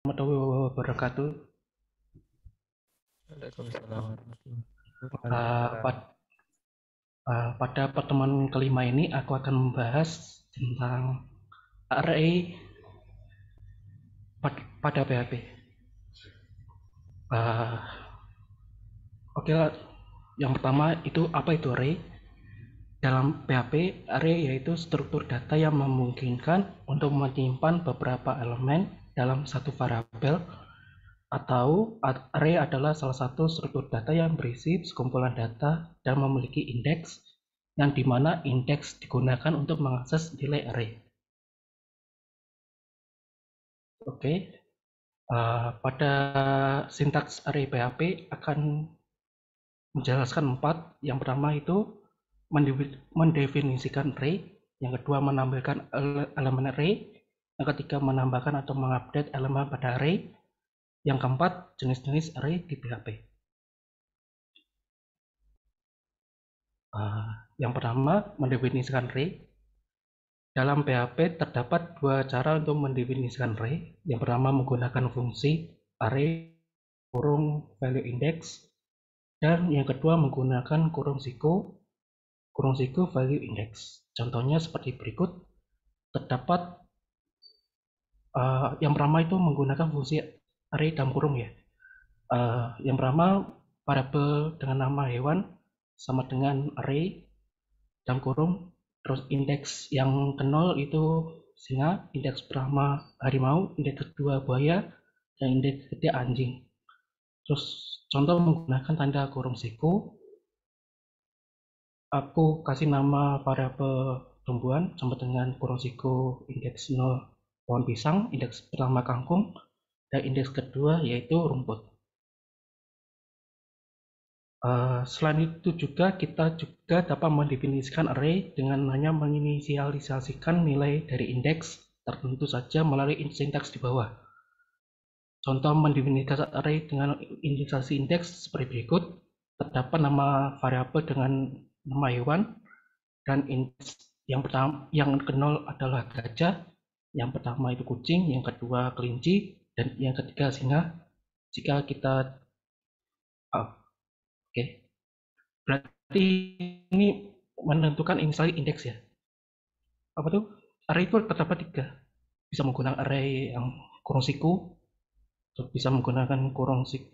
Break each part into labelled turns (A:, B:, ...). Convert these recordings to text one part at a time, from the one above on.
A: Warahmatullahi wabarakatuh.
B: Waalaikumsalam warahmatullahi
A: Uh,
B: wabarakatuh.
A: pad- Pada pertemuan kelima ini aku akan membahas tentang array pada PHP. Uh, Oke lah, yang pertama itu apa itu array? Dalam PHP, array yaitu struktur data yang memungkinkan untuk menyimpan beberapa elemen dalam satu variabel, atau array adalah salah satu struktur data yang berisi sekumpulan data dan memiliki indeks, yang dimana indeks digunakan untuk mengakses nilai array. Oke, pada sintaks array PHP akan menjelaskan 4. Yang pertama itu mendefinisikan array, yang kedua menampilkan elemen array, yang ketiga menambahkan atau mengupdate elemen pada array, yang keempat jenis-jenis array di PHP. Yang pertama mendefinisikan array. Dalam PHP terdapat dua cara untuk mendefinisikan array. Yang pertama menggunakan fungsi array kurung value index, dan yang kedua menggunakan kurung siku value index. Contohnya seperti berikut. Terdapat yang pertama itu menggunakan fungsi array dalam kurung ya. Yang pertama variabel dengan nama hewan sama dengan array dalam kurung, terus indeks yang ke 0 itu singa, indeks pertama harimau, indeks kedua buaya, dan indeks ketiga anjing. Terus contoh menggunakan tanda kurung siku, aku kasih nama variabel tumbuhan sama dengan kurung siku indeks 0 pohon pisang, indeks pertama kangkung, dan indeks kedua yaitu rumput. Selain itu juga kita juga dapat mendefinisikan array dengan hanya menginisialisasikan nilai dari indeks tertentu saja melalui sintaks di bawah. Contoh mendefinisikan array dengan indeksasi indeks seperti berikut. Terdapat nama variabel dengan nama hewan, dan indeks yang pertama yang ke 0 adalah gajah, yang pertama itu kucing, yang kedua kelinci, dan yang ketiga singa. Jika kita oke, berarti ini menentukan inisial indeks ya. Apa tuh? Array itu terdapat 3. Bisa menggunakan array yang kurung siku, bisa menggunakan kurung siku,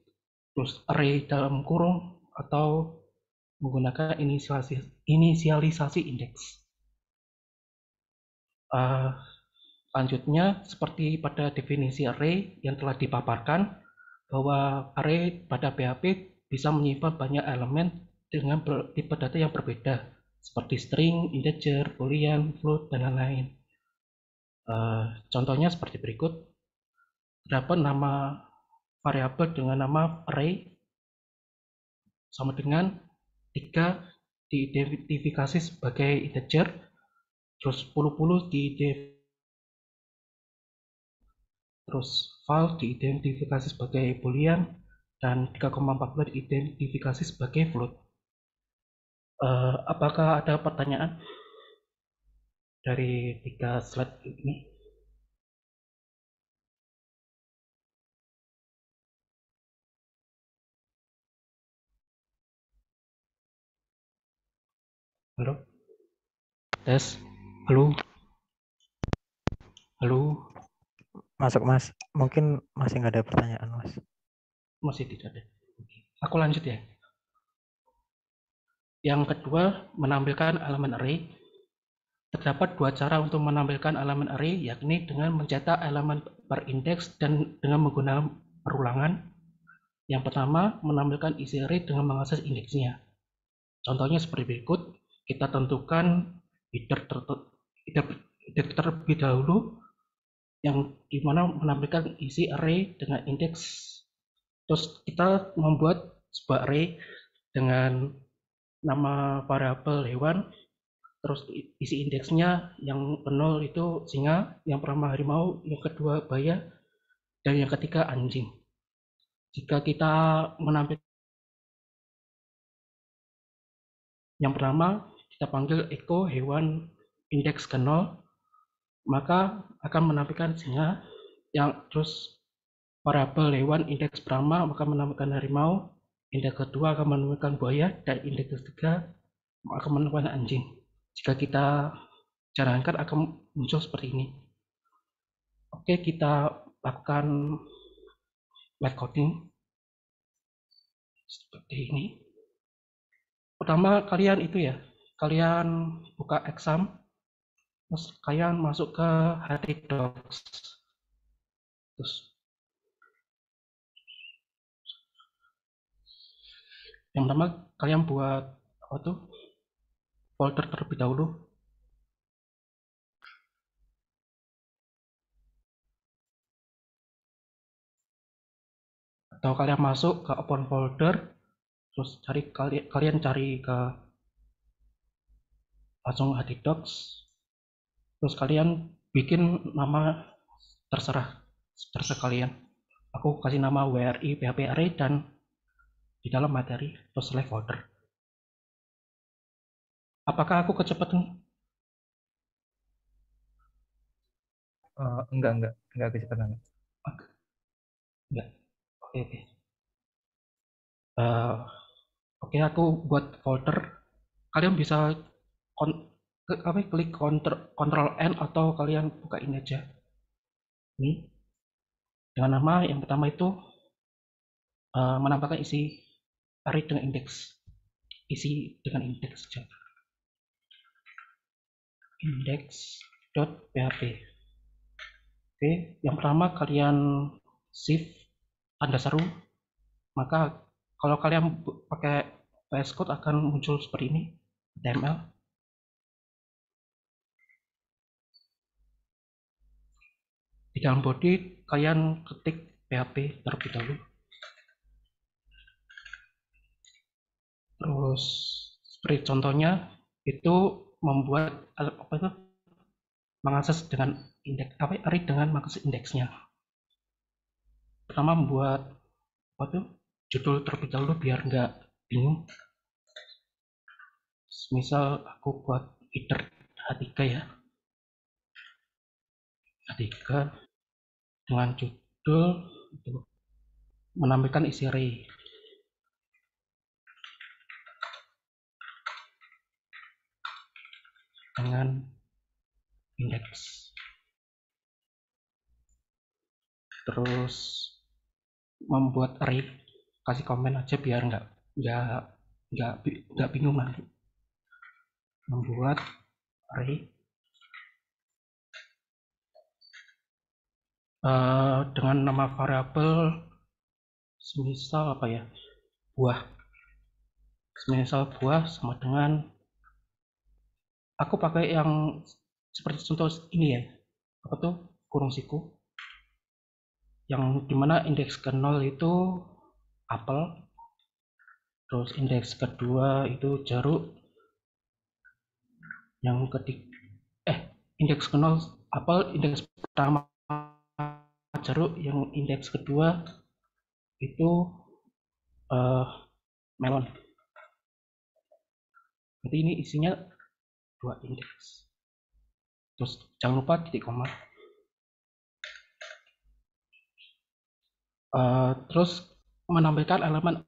A: terus array dalam kurung, atau menggunakan inisialisasi indeks. Selanjutnya, seperti pada definisi array yang telah dipaparkan, bahwa array pada PHP bisa menyimpan banyak elemen dengan tipe data yang berbeda, seperti string, integer, boolean, float, dan lain-lain. Contohnya seperti berikut. Terdapat nama variabel dengan nama array sama dengan 3 diidentifikasi sebagai integer, terus 10 terus val diidentifikasi sebagai boolean, dan 3,14 diidentifikasi sebagai float. Apakah ada pertanyaan dari 3 slide ini? Halo? Tes? Halo? Halo?
B: Masuk Mas, mungkin masih nggak ada pertanyaan Mas.
A: Masih tidak ada. Aku lanjut ya. Yang kedua, menampilkan elemen array. Terdapat dua cara untuk menampilkan elemen array, yakni dengan mencetak elemen per indeks dan dengan menggunakan perulangan. Yang pertama, menampilkan isi array dengan mengakses indeksnya. Contohnya seperti berikut. Kita tentukan header terlebih dahulu, yang dimana menampilkan isi array dengan indeks. Terus kita membuat sebuah array dengan nama variabel hewan, terus isi indeksnya yang ke 0 itu singa, yang pertama harimau, yang kedua buaya, dan yang ketiga anjing. Jika kita menampilkan yang pertama, kita panggil echo hewan indeks ke 0, maka akan menampilkan singa, yang terus variabel hewan indeks pertama akan menemukan harimau, indeks kedua akan menemukan buaya, dan indeks ketiga akan menemukan anjing. Jika kita jalankan akan muncul seperti ini. Oke, kita lakukan live coding seperti ini. Pertama kalian kalian buka exam, terus kalian masuk ke HTDocs, terus yang pertama kalian buat folder terlebih dahulu. Atau kalian masuk ke open folder, terus kalian cari ke langsung HTDocs, terus kalian bikin nama terserah kalian. Aku kasih nama WRI PHP Array dan di dalam materi terus select folder. Apakah aku kecepatan?
B: Enggak kecepatan.
A: Enggak. Oke. Oke, aku buat folder. Kalian bisa klik Ctrl N atau kalian buka ini aja. Ini dengan nama yang pertama itu menambahkan isi array dengan indeks. Isi dengan indeks saja. Index.php. Oke, yang pertama kalian shift tanda seru, maka kalau kalian pakai VS Code akan muncul seperti ini, HTML. Di dalam body kalian ketik PHP terlebih dahulu. Terus seperti contohnya itu membuat mengakses dengan indeks array dengan mengakses indeksnya. Pertama membuat judul terlebih dahulu biar nggak bingung. Misal aku buat header H3 ya. H3 dengan judul menampilkan isi array. Dengan indeks. Terus membuat array, kasih komen aja biar nggak bingung nanti. Membuat array dengan nama variabel semisal buah. Semisal buah sama dengan aku pakai yang seperti contoh ini ya, kurung siku, yang dimana indeks ke-0 itu apel, terus indeks kedua itu jeruk, yang ketiga indeks ke-0 apel, indeks pertama jeruk, yang indeks kedua itu melon. Jadi ini isinya 2 indeks. Terus jangan lupa titik koma. Terus menampilkan elemen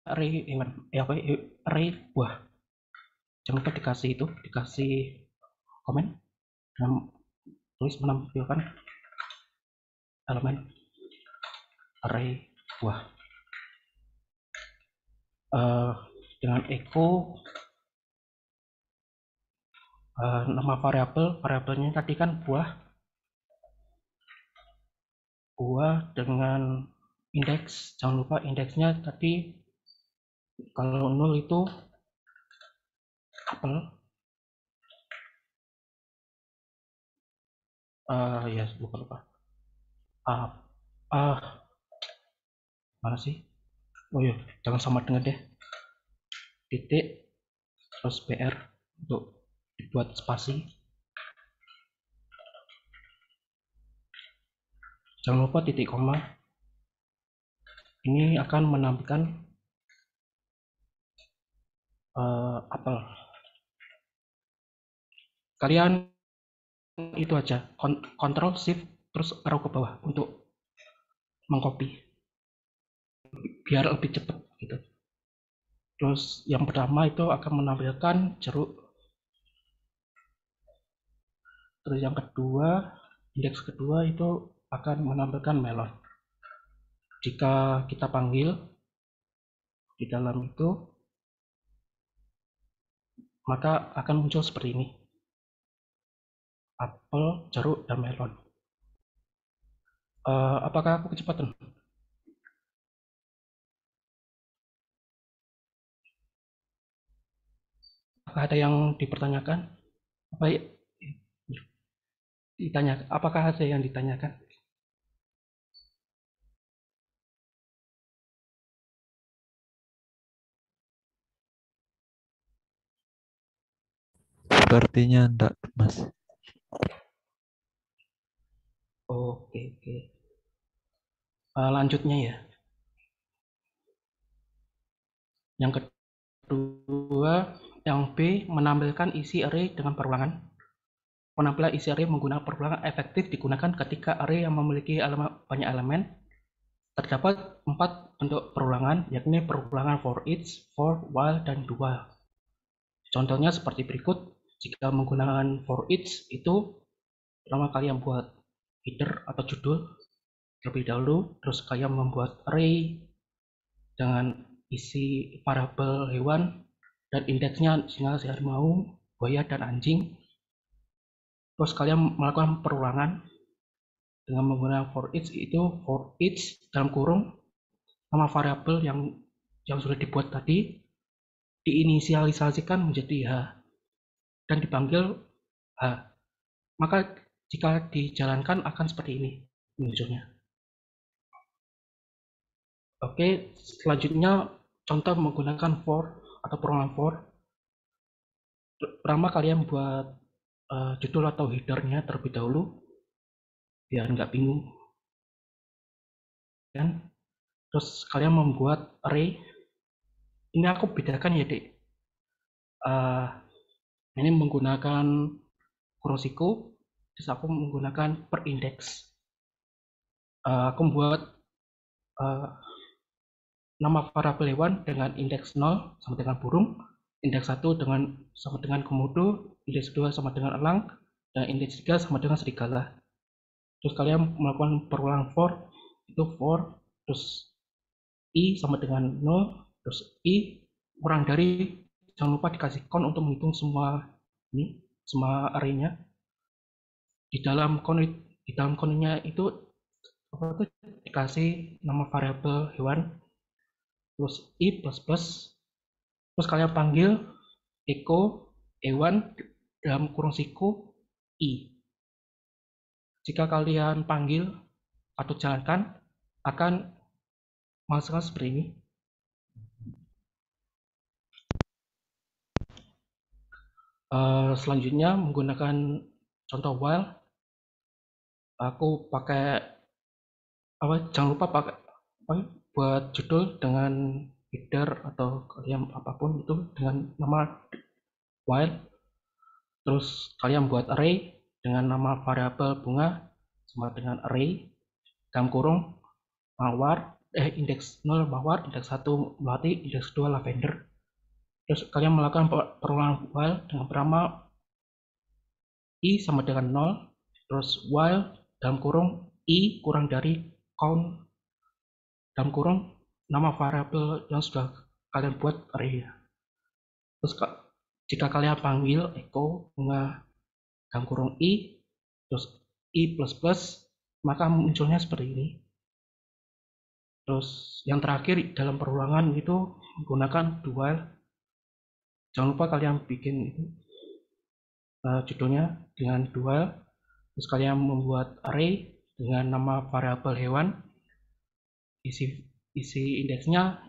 A: array buah. Jangan lupa dikasih komen dan tulis menampilkan elemen array buah. Dengan echo nama variabelnya tadi kan buah dengan indeks, jangan lupa indeksnya tadi kalau 0 itu apel. Ya lupa mana sih, oh iya, jangan sama dengan deh, titik terus BR untuk dibuat spasi. Jangan lupa titik koma. Ini akan menampilkan apel. Kalian itu aja, Ctrl Shift terus arrow ke bawah untuk mengcopy biar lebih cepat gitu. Terus yang pertama itu akan menampilkan jeruk. Terus yang kedua, indeks kedua itu akan menampilkan melon. Jika kita panggil di dalam itu, maka akan muncul seperti ini. Apel, jeruk, dan melon. Apakah aku kecepatan? Apakah ada yang dipertanyakan? Apakah ada yang ditanyakan?
C: Sepertinya enggak, Mas.
A: Oke. Lanjutnya ya. Yang kedua, yang B menampilkan isi array dengan perulangan. Penampilan isi array menggunakan perulangan efektif digunakan ketika array yang memiliki banyak elemen. Terdapat 4 bentuk perulangan, yakni perulangan for each, for, while, dan do while. Contohnya seperti berikut. Jika menggunakan for each itu pertama kalian buat header atau judul terlebih dahulu, terus kalian membuat array dengan isi variabel hewan dan indeksnya singa, harimau, buaya, dan anjing. Terus kalian melakukan perulangan dengan menggunakan for each, itu for each dalam kurung nama variabel yang sudah dibuat tadi diinisialisasikan menjadi H dan dipanggil H. Maka jika dijalankan akan seperti ini munculnya. Oke, selanjutnya contoh menggunakan for atau perulangan for. Pertama kalian buat judul atau headernya terlebih dahulu biar nggak bingung. Dan terus kalian membuat array. Ini aku bedakan ya, Dek. Ini menggunakan kurung siku, terus aku menggunakan per index. Aku membuat nama variabel hewan dengan indeks 0 sama dengan burung, indeks 1 sama dengan komodo, indeks 2 sama dengan elang, dan indeks 3 sama dengan serigala. Terus kalian melakukan perulangan for, itu for, terus i sama dengan 0, terus i kurang dari, jangan lupa dikasih count untuk menghitung semua ini, semua array-nya. Di dalam count-nya itu dikasih nama variabel hewan, terus i plus plus, terus kalian panggil echo hewan dalam kurung siku i. Jika kalian panggil atau jalankan akan menghasilkan seperti ini. Selanjutnya menggunakan contoh while, aku pakai jangan lupa pakai buat judul dengan header atau kalian apapun itu dengan nama while. Terus kalian buat array dengan nama variabel bunga sama dengan array dalam kurung mawar, indeks 0 mawar, indeks 1 melati, indeks 2 lavender. Terus kalian melakukan perulangan while dengan pertama i sama dengan 0, terus while dalam kurung i kurang dari count dalam kurung nama variabel yang sudah kalian buat array. Terus jika kalian panggil echo bunga dalam kurung i, terus i plus plus, maka munculnya seperti ini. Terus yang terakhir dalam perulangan itu menggunakan do while. Jangan lupa kalian bikin itu judulnya dengan do while. Terus kalian membuat array dengan nama variabel hewan. Isi indeksnya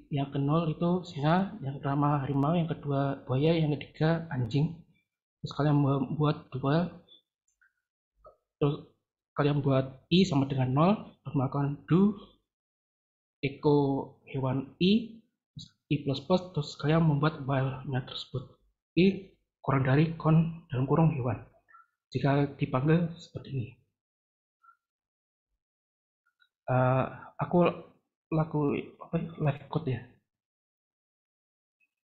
A: yang ke 0 itu singa, yang pertama harimau, yang kedua buaya, yang ketiga anjing. Terus kalian membuat do while. Terus kalian buat i sama dengan 0, terus melakukan do echo hewan i plus plus, terus kalian membuat while-nya tersebut i kurang dari count dalam kurung hewan. Jika dipanggil seperti ini. Aku laku apa live code ya.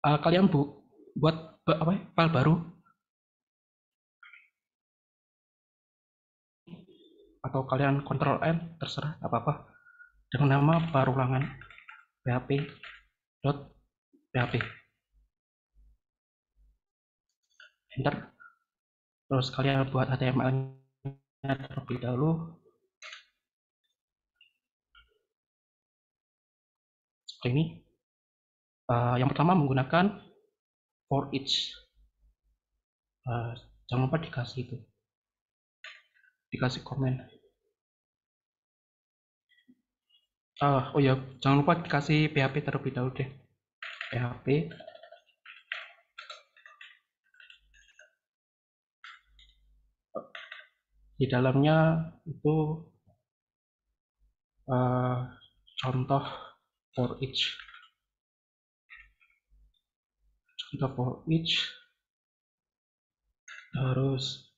A: Kalian buat apa file baru atau kalian Ctrl N terserah apa-apa dengan nama parulangan php.php, enter. Terus kalian buat HTML-nya terlebih dahulu seperti ini. Yang pertama menggunakan for each. Jangan lupa dikasih komen. Oh ya, jangan lupa dikasih PHP terlebih dahulu deh. PHP di dalamnya itu contoh for each. Contoh for each. Terus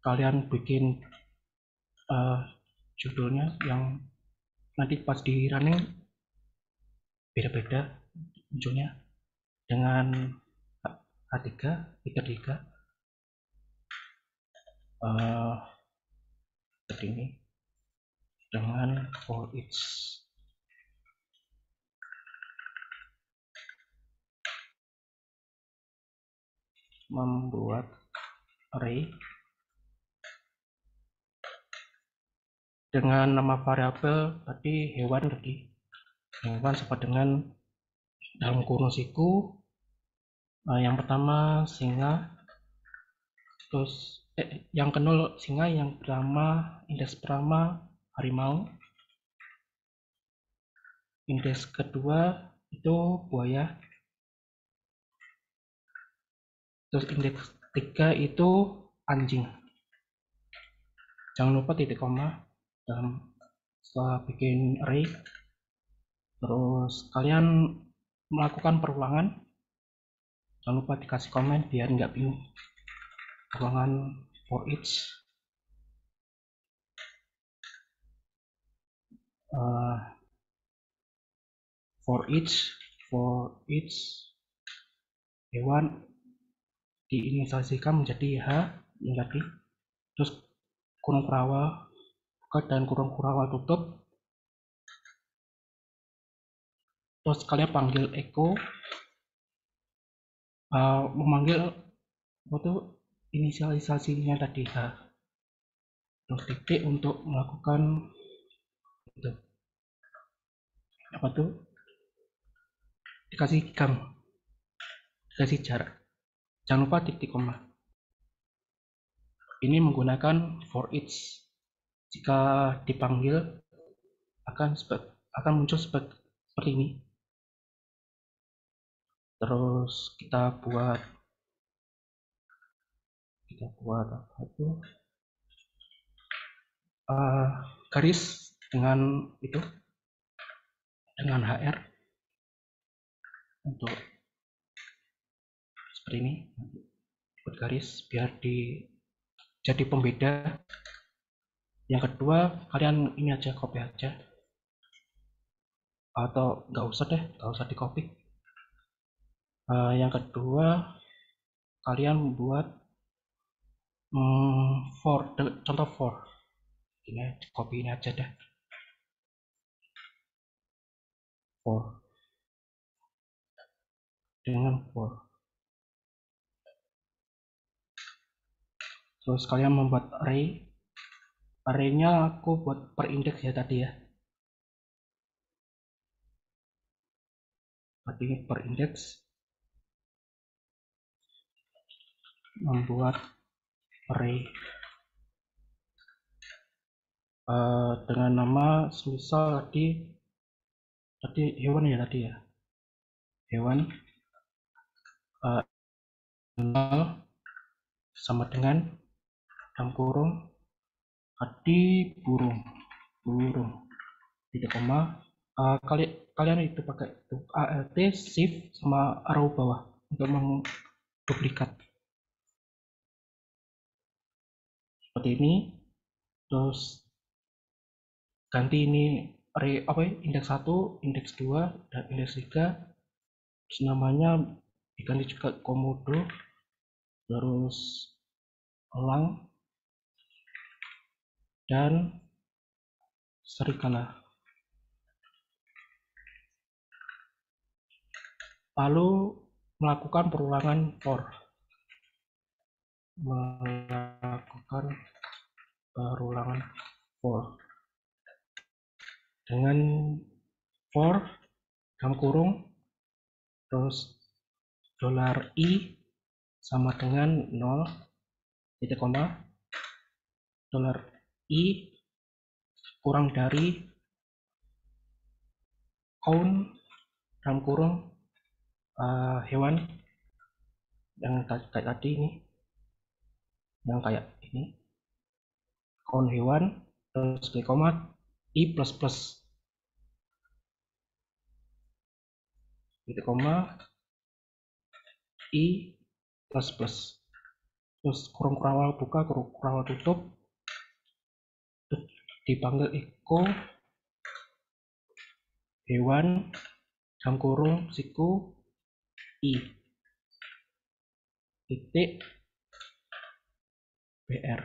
A: kalian bikin judulnya yang nanti pas di running beda-beda munculnya dengan H3, seperti ini dengan for each. Membuat array dengan nama variabel tadi hewan sama dengan dalam kurung siku. Yang pertama singa, terus yang kedua singa, yang pertama indeks pertama harimau, indeks kedua itu buaya, terus indeks 3 itu anjing. Jangan lupa titik koma setelah bikin array. Terus kalian melakukan perulangan, jangan lupa dikasih komen biar nggak bingung. Perulangan for each. For each hewan diinisialisasikan menjadi H yang tadi. Terus kurung kurawal buka dan kurung kurawal tutup. Terus kalian panggil echo, memanggil inisialisasinya tadi H. Terus titik untuk melakukan itu dikasih gang, dikasih jarak. Jangan lupa titik koma. Ini menggunakan for each. Jika dipanggil akan muncul seperti ini. Terus kita buat apa itu, garis dengan HR untuk seperti ini, buat garis biar jadi pembeda. Yang kedua kalian ini aja copy aja, atau nggak usah di copy. Yang kedua kalian buat contoh for ini, copy ini aja deh, for dengan for. Terus kalian membuat array-nya aku buat per indeks ya tadi ya. Tadi per indeks, membuat array dengan nama misal tadi hewan ya, hewan sama dengan dalam kurung tadi burung titik koma. Kalian itu pakai alt shift sama arrow bawah untuk menduplikat seperti ini. Terus ganti ini array apa ya, indeks 1, indeks 2, dan indeks 3. Terus namanya diganti juga komodo, terus elang, dan serigala. Lalu melakukan perulangan for. Melakukan perulangan for. Dengan for dalam kurung, terus $i sama dengan 0, titik koma, $i kurang dari count dalam kurung hewan yang kayak tadi ini, yang kayak ini, count hewan, terus titik koma, i plus plus, titik koma, i plus plus, terus kurung kurawal buka, kurung kurawal tutup, terus dipanggil echo hewan dalam kurung siku i titik br.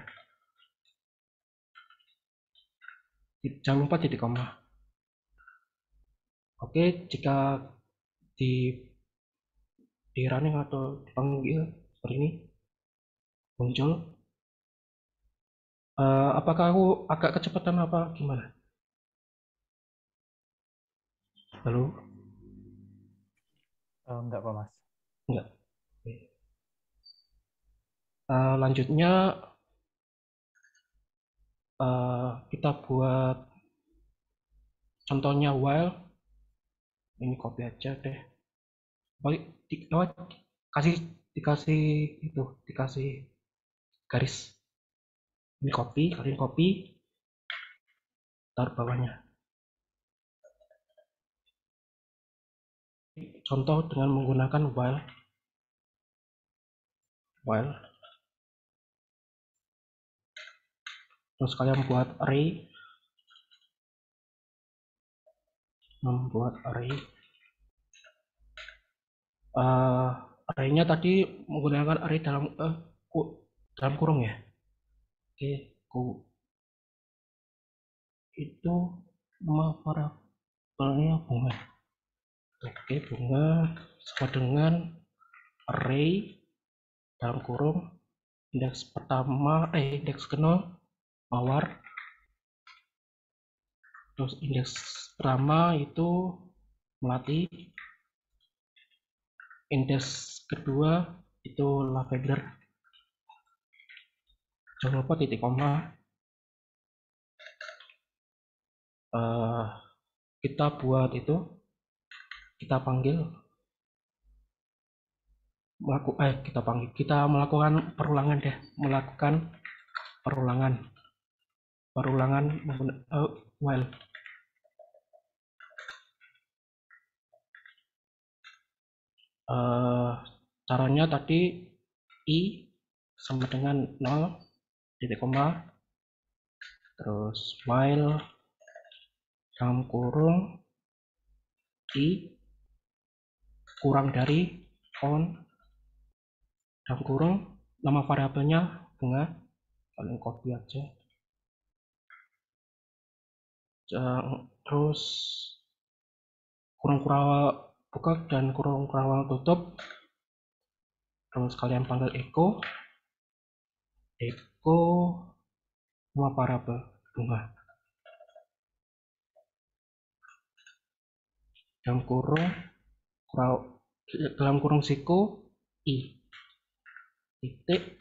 A: Jangan lupa titik koma. Oke, jika di running atau dipanggil seperti ini muncul, apakah aku agak kecepatan apa gimana? Halo?
B: Enggak kok Mas.
A: Enggak. Oke. Lanjutnya kita buat contohnya while. Ini copy aja deh. Balik dikasih garis. Ini copy, kalian copy, taruh bawahnya. Contoh dengan menggunakan while. Terus kalian buat array, membuat array. Array-nya tadi menggunakan array dalam kurung ya. Oke, itu nama variabelnya bunga. Oke, bunga sama dengan array dalam kurung indeks pertama, indeks ke 0 mawar, terus indeks pertama itu melati, indeks kedua itu lavender. Jangan lupa titik koma. Kita buat itu, kita melakukan perulangan deh, perulangan menggunakan while. Caranya tadi i sama dengan 0, titik koma, terus while dalam kurung i kurang dari count dalam kurung nama variabelnya bunga. Kalian copy aja. Terus kurung kurawal buka dan kurung kurawal tutup, terus kalian panggil echo nama variabel bunga dalam kurung siku i titik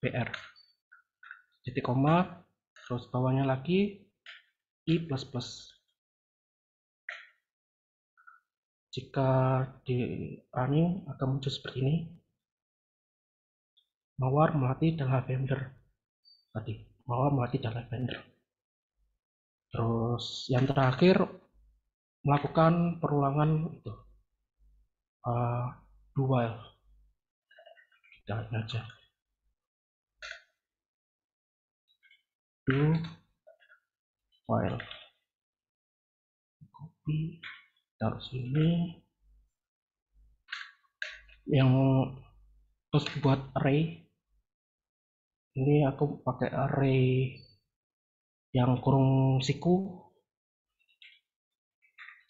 A: br, titik koma, terus bawahnya lagi i plus plus. Jika di running akan muncul seperti ini, mawar, melati, dan lavender. Tadi mawar, melati, dan lavender. Terus yang terakhir melakukan perulangan itu do while. Kita lihat aja. do file, copy, taruh sini. Yang terus buat array ini aku pakai array yang kurung siku,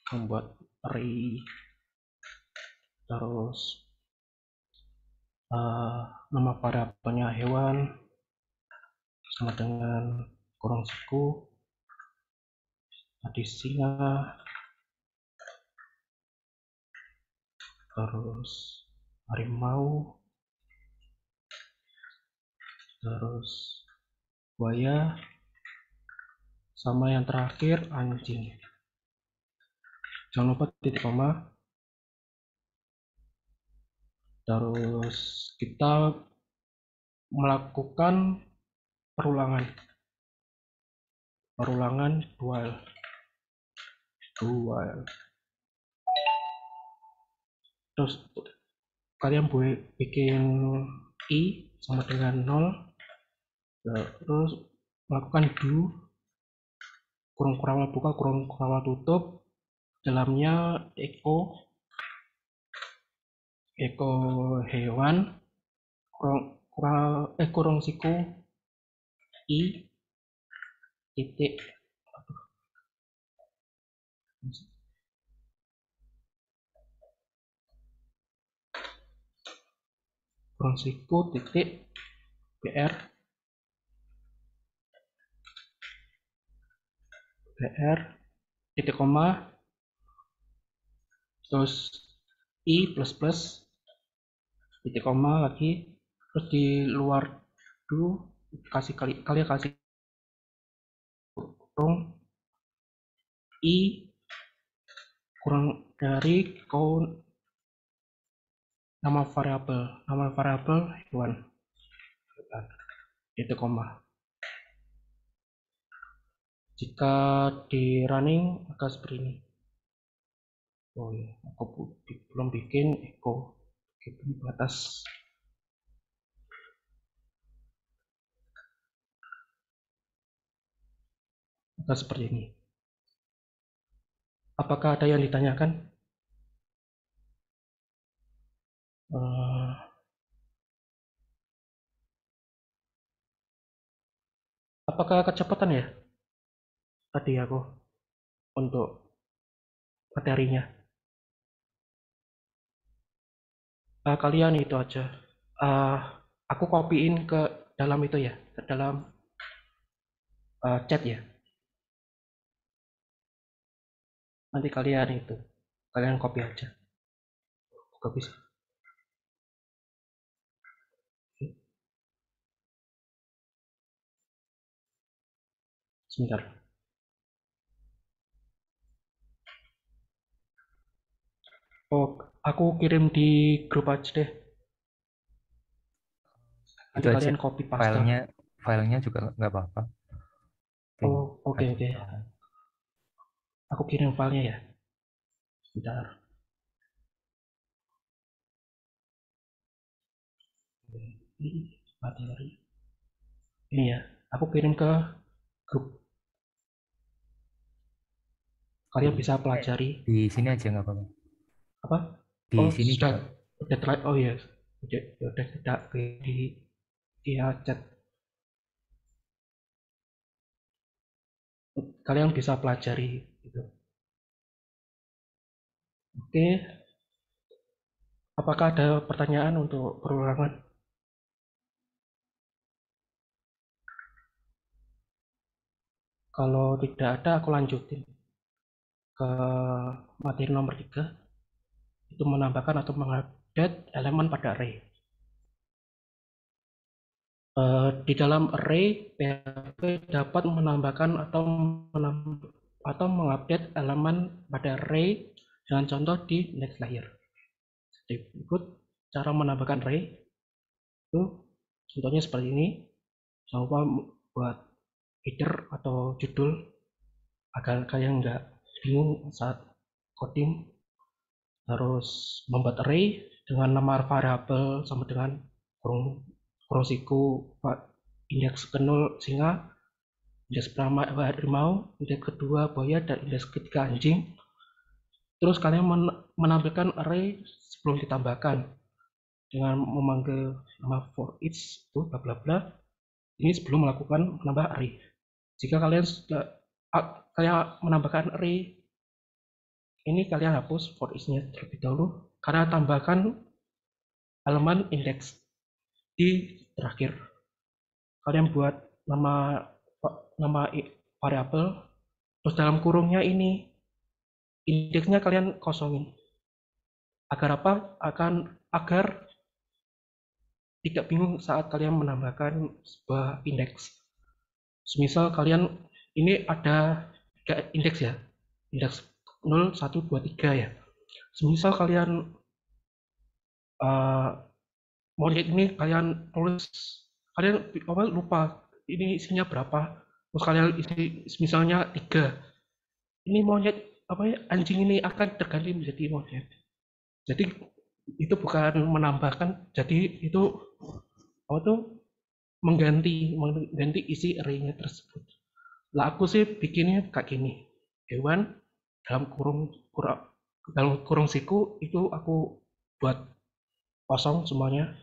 A: membuat array terus nama variabelnya hewan sama dengan kurung siku, tadi singa, terus harimau, terus buaya, sama yang terakhir anjing. Jangan lupa titik koma. Terus kita melakukan perulangan while. Terus kalian boleh bikin i sama dengan 0, terus melakukan do kurung kurawal buka kurung kurawal tutup, dalamnya echo hewan kurung siku i titik kurung siku titik br titik koma, terus i plus titik koma lagi, terus di luar do kalian kasih kurung i kurang dari count nama variabel hewan titik koma. Jika di running akan seperti ini. Oh ya, aku belum bikin echo batas. Akan seperti ini. Apakah ada yang ditanyakan? Apakah kecepatan ya tadi aku untuk materinya? Kalian itu aja. Aku copyin ke dalam itu ya, ke dalam chat ya. Nanti kalian copy aja. Gak bisa. Sebentar. Oh, aku kirim di grup aja deh. Nanti
B: Itu aja
A: kalian copy paste.
B: filenya juga nggak apa-apa.
A: Oh, oke. Aku kirim filenya ya. Sebentar. Materi. Ini ya, aku kirim ke grup. Kalian bisa pelajari.
B: Di sini aja nggak apa-apa.
A: Apa?
B: Di
A: Oh,
B: sini
A: sudah.
B: juga.
A: Oh iya. Udah tidak di chat. Kalian bisa pelajari gitu. Oke. Apakah ada pertanyaan untuk perulangan? Kalau tidak ada, aku lanjutin ke materi nomor 3. Itu menambahkan atau mengupdate elemen pada array. Di dalam array, PHP dapat menambahkan atau mengupdate elemen pada array dengan contoh di next layer. Seperti berikut cara menambahkan array. Itu contohnya seperti ini. Jangan lupa buat header atau judul agar kalian nggak bingung saat coding. Harus membuat array dengan nama variabel sama dengan kurung siku indeks ke 0 singa, indeks pertama harimau, indeks kedua buaya, dan indeks ketiga anjing. Terus kalian menampilkan array sebelum ditambahkan dengan memanggil nama for each itu bla bla bla. Ini sebelum melakukan menambah array. Jika kalian sudah menambahkan array, ini kalian hapus for each-nya terlebih dahulu karena tambahkan elemen indeks di terakhir. Kalian buat nama variabel, terus dalam kurungnya ini indeksnya kalian kosongin. Agar apa? Agar tidak bingung saat kalian menambahkan sebuah indeks. Semisal kalian ini ada 3 indeks ya, indeks 0, 1, 2, 3 ya. Semisal kalian monyet ini kalian tulis, kalian lupa ini isinya berapa, terus kalian isi misalnya 3, ini monyet anjing ini akan terganti menjadi monyet. Jadi itu bukan menambahkan, jadi itu mengganti isi array-nya tersebut. Lah aku sih bikinnya kayak gini, hewan dalam kurung siku itu aku buat kosong semuanya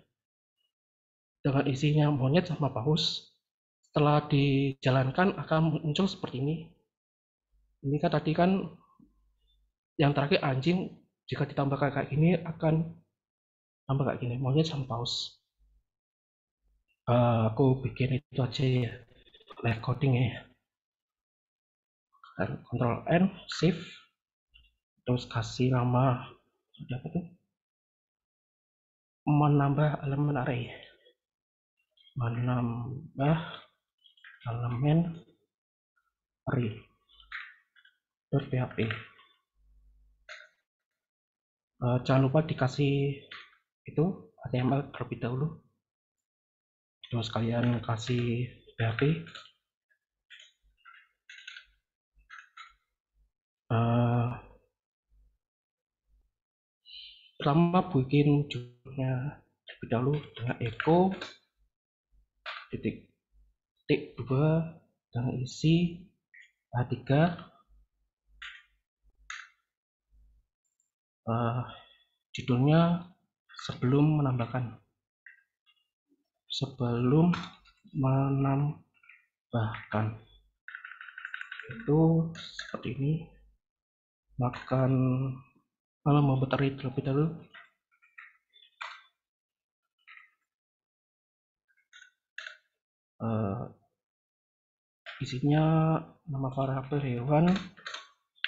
A: dengan isinya monyet sama paus. Setelah dijalankan akan muncul seperti ini. Ini kan tadi kan yang terakhir anjing, jika ditambahkan kayak gini akan tambah kayak gini, monyet sama paus. Aku bikin itu aja ya, live coding ya. Ctrl N, save, terus kasih nama apa tuh? Menambah elemen array. Menambah elemen array. .php. Jangan lupa dikasih itu HTML terlebih dahulu. Terus kalian kasih PHP. Pertama bikin judulnya terlebih dahulu dengan echo titik 2 dengan isi A3. Judulnya sebelum menambahkan itu seperti ini. Membuat array terlebih dahulu. Isinya nama variabel hewan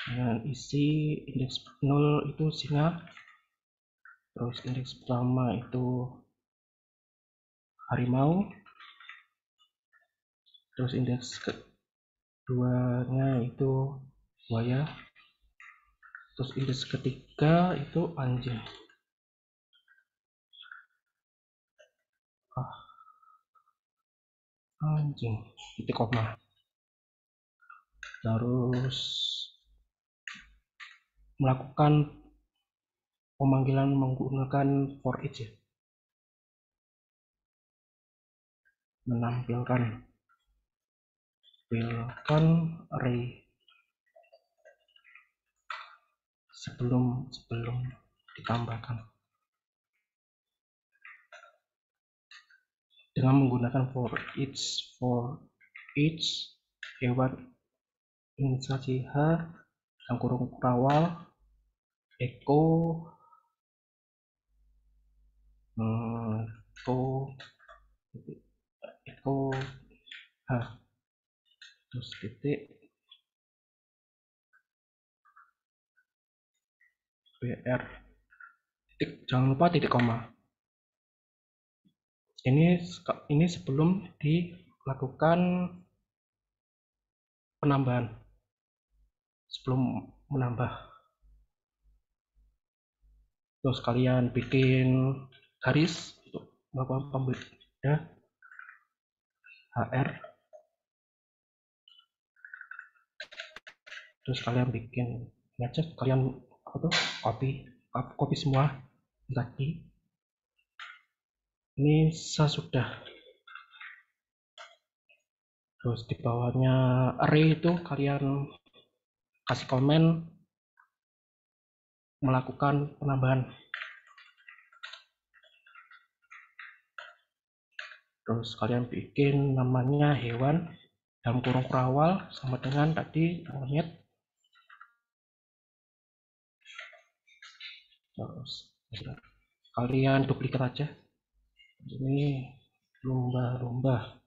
A: dengan isi indeks 0 itu singa, terus indeks pertama itu harimau, terus indeks keduanya itu buaya, terus indeks ketiga itu anjing. Titik koma. Terus melakukan pemanggilan menggunakan for each ya. Menampilkan array sebelum ditambahkan dengan menggunakan for each hewan instansi H yang kurung awal echo H terus titik BR titik, jangan lupa titik koma. Ini sebelum dilakukan penambahan, sebelum menambah. Terus kalian bikin garis untuk melakukan pembeda HR. Terus kalian bikin ini aja, kalian copy semua tadi. Ini sesudah Terus di bawahnya array itu kalian kasih komen melakukan penambahan. Terus kalian bikin namanya hewan dalam kurung kurawal sama dengan tadi monyet. Terus kalian duplikat aja. Ini lumba-lumba.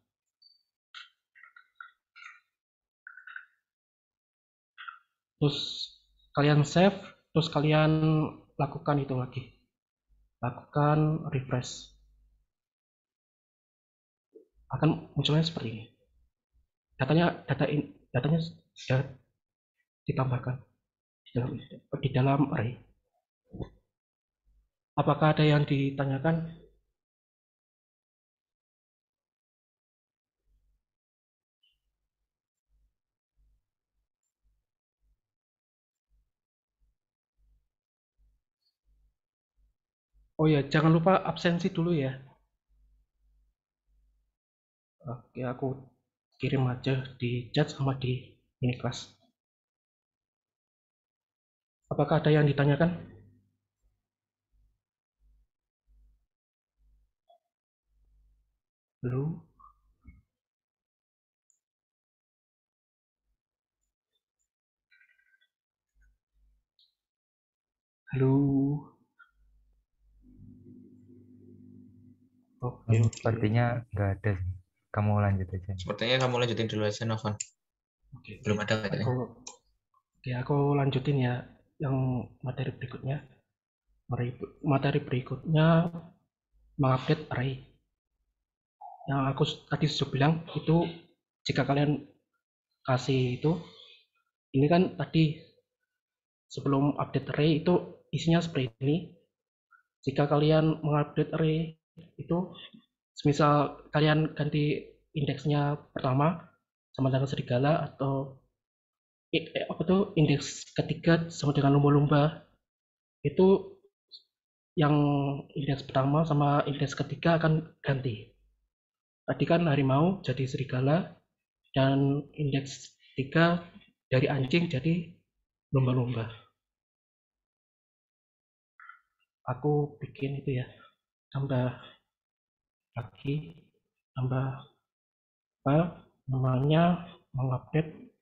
A: Terus kalian save, terus kalian lakukan itu lagi. Lakukan refresh. Akan munculnya seperti ini. Datanya sudah ditambahkan di dalam array. Apakah ada yang ditanyakan? Oh ya, jangan lupa absensi dulu ya. Oke, aku kirim aja di chat sama di mini kelas. Apakah ada yang ditanyakan? Belum? Halo? Oke, oke.
D: Sepertinya nggak ada sih. Kamu lanjut aja.
E: Sepertinya kamu lanjutin dulu aja, Novan.
A: Oke.
E: Belum ada katanya.
A: Aku lanjutin ya yang materi berikutnya. Materi berikutnya mengupdate array. Yang aku tadi sudah bilang itu jika kalian kasih itu, ini kan tadi sebelum update array itu isinya seperti ini. Jika kalian mengupdate array itu, misal kalian ganti indeksnya pertama sama dengan serigala atau indeks ketiga sama dengan lumba-lumba, itu yang indeks pertama sama indeks ketiga akan ganti. Tadi kan harimau jadi serigala dan indeks 3 dari anjing jadi lumba-lumba. Aku bikin itu ya, tambah lagi, tambah apa namanya, mengupdate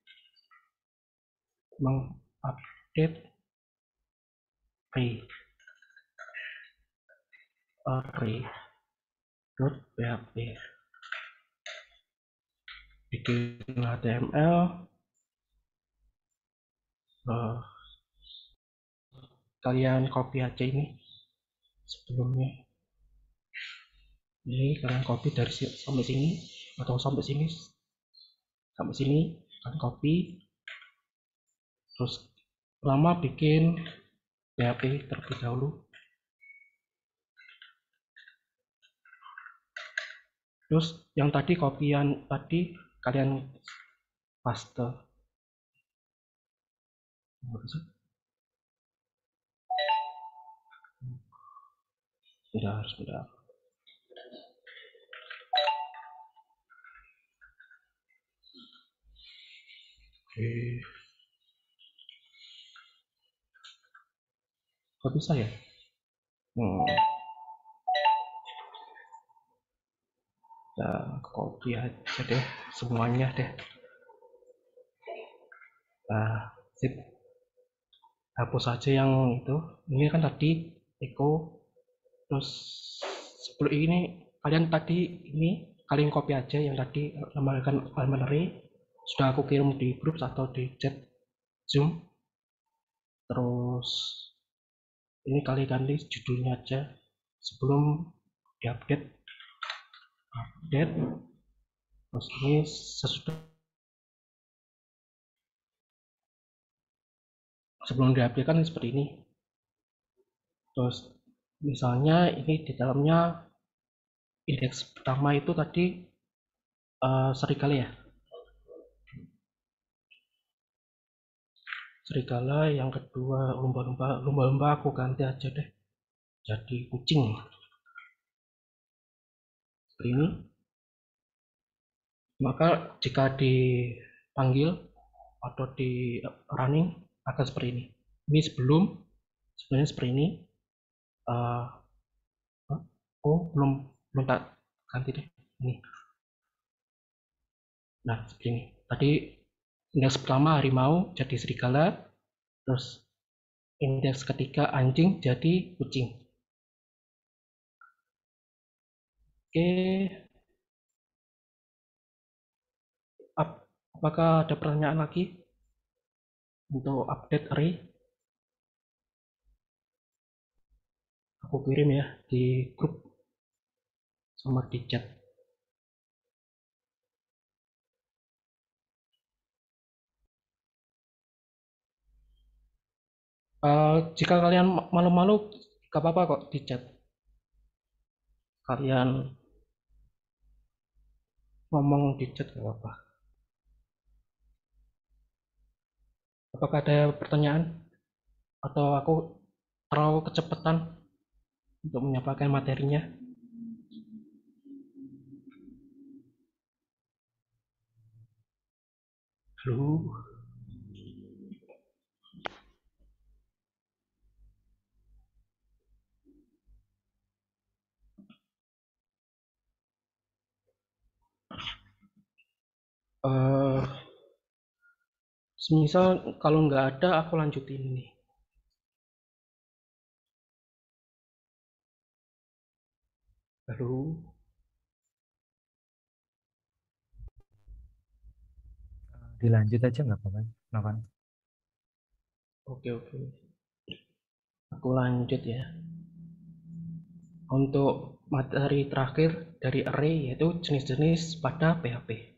A: array.php, bikin HTML, kalian copy aja ini sebelumnya. Ini kalian copy dari sampai sini atau sampai sini, kalian copy. Terus pertama bikin PHP terlebih dahulu. Terus yang tadi copyan tadi kalian paste. Sebentar. Oke. Kok bisa ya? Nah, copy aja deh semuanya deh. Nah, sip. Hapus aja yang itu. Ini kan tadi echo. Terus sebelum ini kalian tadi ini kalian copy aja yang tadi namakan array. Sudah aku kirim di grup atau di chat Zoom. Terus ini kalian ganti judulnya aja sebelum diupdate. Terus ini sesudah sebelum diupdate kan seperti ini. Terus misalnya ini di dalamnya indeks pertama itu tadi serigala ya, serigala, yang kedua lumba-lumba aku ganti aja deh jadi kucing seperti ini. Maka jika dipanggil atau di running akan seperti ini. Ini sebenarnya seperti ini. Belum tak ganti deh ini. Nah, seperti ini. Tadi indeks pertama harimau jadi serigala, terus indeks ketiga anjing jadi kucing. Oke, apakah ada pertanyaan lagi untuk update array? Aku kirim ya di grup sama di chat. Jika kalian malu-malu, gak apa-apa kok di chat. Kalian ngomong di chat gak apa-apa. Apakah ada pertanyaan? Atau aku terlalu kecepatan untuk menyampaikan materinya? Halo? Semisal kalau nggak ada, aku lanjutin ini. Halo?
D: Dilanjut aja nggak apa-apa, Novan?
A: Oke. Aku lanjut ya. Untuk materi terakhir dari array yaitu jenis-jenis pada PHP.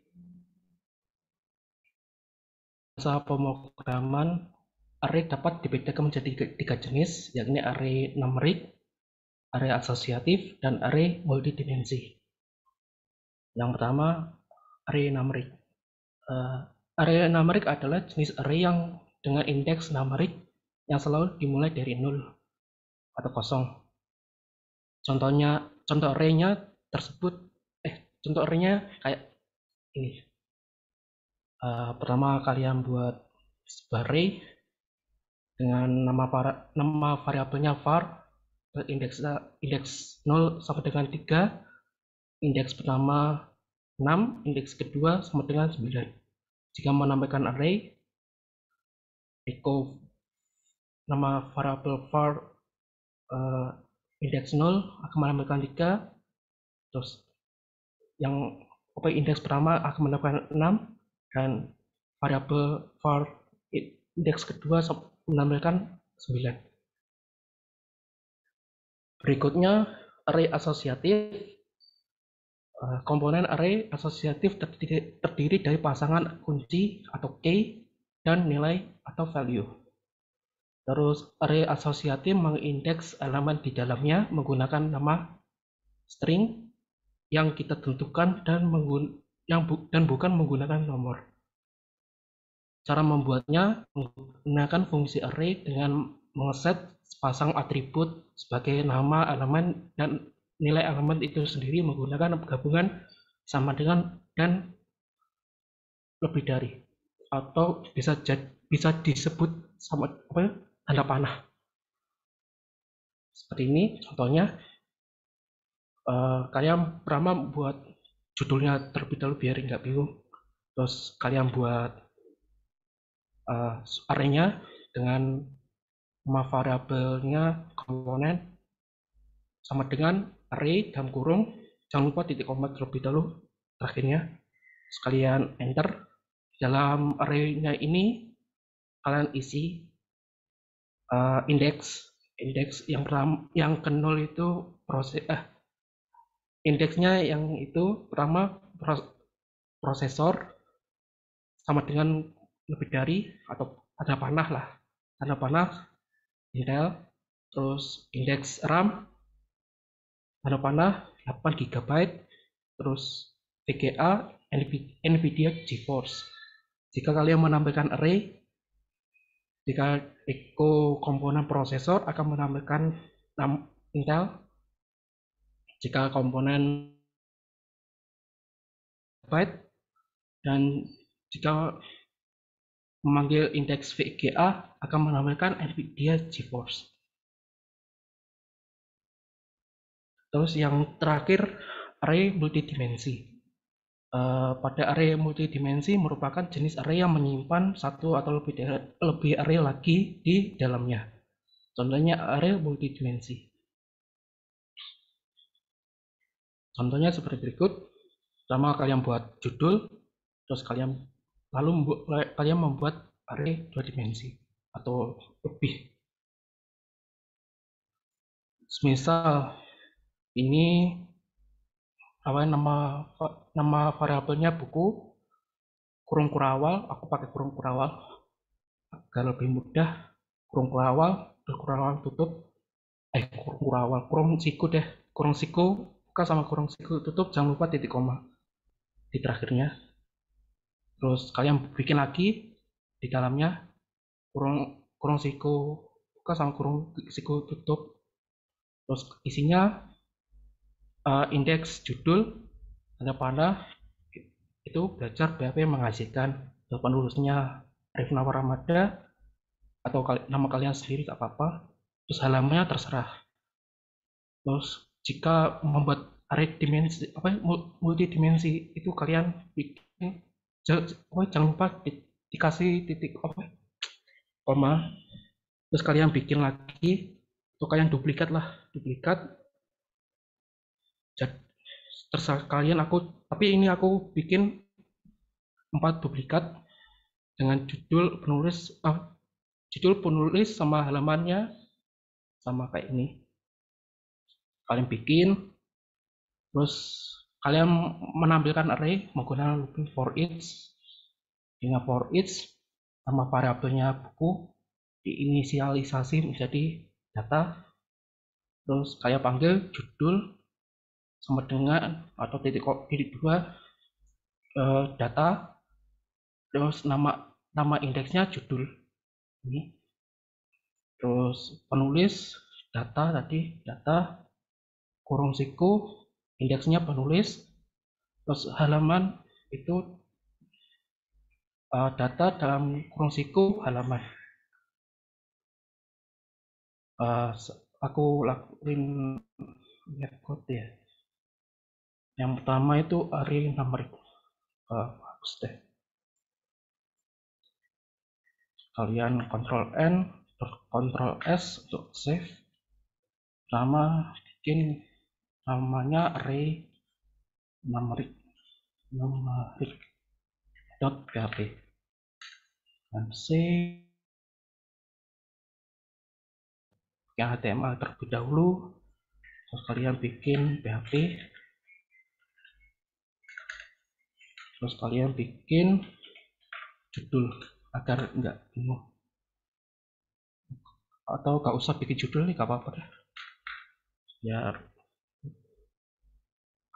A: Bahasa pemrograman array dapat dibedakan menjadi 3 jenis, yakni array numerik, array asosiatif, dan array multidimensi. Yang pertama, array numerik. Array numerik adalah jenis array yang dengan indeks numerik yang selalu dimulai dari 0 atau kosong. Contoh array-nya contoh array-nya kayak ini. Pertama kalian buat sebuah array dengan nama variabelnya var, indeks 0 sampai dengan 3, indeks pertama 6, indeks kedua sama dengan 9. Jika menambahkan array, echo nama variabel var indeks 0 akan menambahkan 3, terus yang indeks pertama akan menambahkan 6, dan variabel var indeks kedua menambahkan 9. Berikutnya array asosiatif. Komponen array asosiatif terdiri dari pasangan kunci atau key dan nilai atau value. Terus array asosiatif mengindeks elemen di dalamnya menggunakan nama string yang kita tentukan dan bukan menggunakan nomor. Cara membuatnya menggunakan fungsi array dengan mengeset sepasang atribut sebagai nama elemen dan nilai elemen itu sendiri menggunakan gabungan sama dengan dan lebih dari, atau bisa disebut sama tanda panah. Seperti ini contohnya. Kalian pertama buat judulnya terlebih dahulu biar nggak bingung. Terus kalian buat array-nya dengan nama variabelnya komponen sama dengan array dalam kurung, jangan lupa titik koma terlebih dahulu terakhirnya. Sekalian enter. Dalam array-nya ini kalian isi indeks yang pertama, yang ke 0 itu indeksnya yang itu pertama prosesor sama dengan lebih dari atau tanda panah lah, tanda panah Intel. Terus indeks RAM tanda panah 8 GB, terus VGA NVIDIA GeForce. Jika kalian menambahkan array, jika echo komponen prosesor akan menambahkan Intel. Jika komponen byte Dan jika memanggil indeks VGA akan menampilkan NVIDIA GeForce. Terus yang terakhir, array multidimensi. Pada array multidimensi merupakan jenis array yang menyimpan satu atau lebih array lagi di dalamnya. Contohnya array multidimensi. Contohnya seperti berikut. Pertama kalian buat judul, terus kalian membuat array 2 dimensi atau lebih. Misal ini nama variabelnya buku kurung kurawal, aku pakai kurung kurawal agar lebih mudah. Kurung kurawal tutup, kurung siku deh, kurung siku buka sama kurung siku tutup, jangan lupa titik koma di terakhirnya. Terus kalian bikin lagi di dalamnya kurung siku buka sama kurung siku tutup. Terus isinya indeks judul, tanda panah itu belajar PHP menghasilkan. Penulisnya Arif Nawar Ramada atau nama kalian sendiri gak apa-apa. Terus halamannya terserah. Terus jika membuat array dimensi multidimensi itu kalian bikin, jangan lupa dikasih titik koma. Terus kalian bikin lagi, atau kalian duplikat. Terserah kalian, tapi ini aku bikin 4 duplikat dengan judul penulis sama halamannya sama kayak ini. Kalian bikin, terus kalian menampilkan array menggunakan looping for each. Dengan for each, nama variabelnya buku diinisialisasi menjadi data. Terus kalian panggil judul sama dengan atau titik 2 data. Terus nama indeksnya judul ini. Terus penulis data kurung siku indeksnya penulis. Terus halaman itu data dalam kurung siku halaman. Aku lakuin code ya. Yang pertama itu array numerik. Bagus deh. Kalian Ctrl N, Ctrl S untuk save. Pertama bikin namanya array numerik .php dan save. Yang HTML terlebih dahulu. Terus kalian bikin PHP. Terus kalian bikin judul agar enggak bingung. Atau gak usah bikin judul nih, gak apa-apa deh. Biar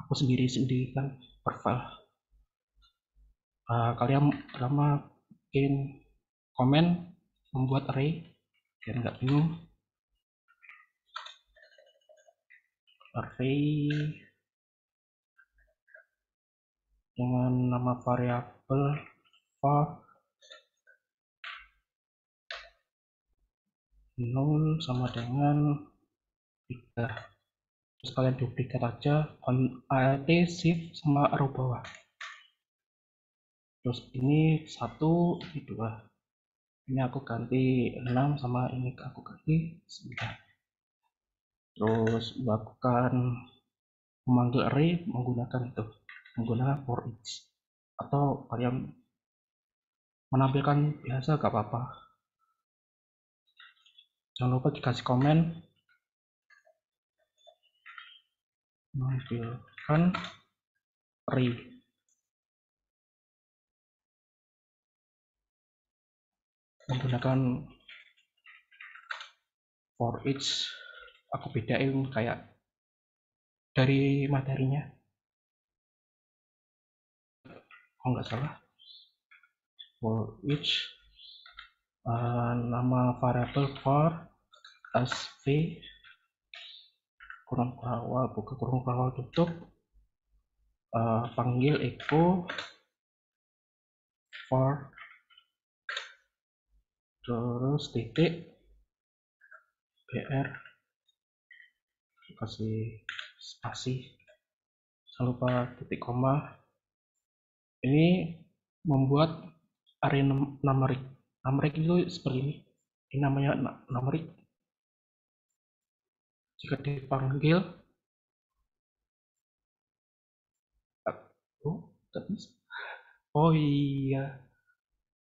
A: aku sendiri kan per-file. Kalian pertama bikin komen membuat array biar nggak bingung. Array dengan nama variabel var 0 sama dengan 3. Terus kalian duplikat aja Alt Shift sama arrow bawah. Terus ini 1, ini 2. Ini aku ganti 6 sama ini aku ganti 9. Terus lakukan memanggil array menggunakan for each. Atau kalian menampilkan biasa gak apa-apa. Jangan lupa dikasih komen menampilkan array. Menggunakan for each, aku bedain kayak dari materinya. Kalau nggak salah, for each nama variabel var sv kurung kurawal buka kurung kurawal tutup, panggil echo var terus titik br, kasih spasi, jangan lupa titik koma. Ini membuat array numerik. Numerik itu seperti ini namanya numerik. Jika dipanggil oh iya,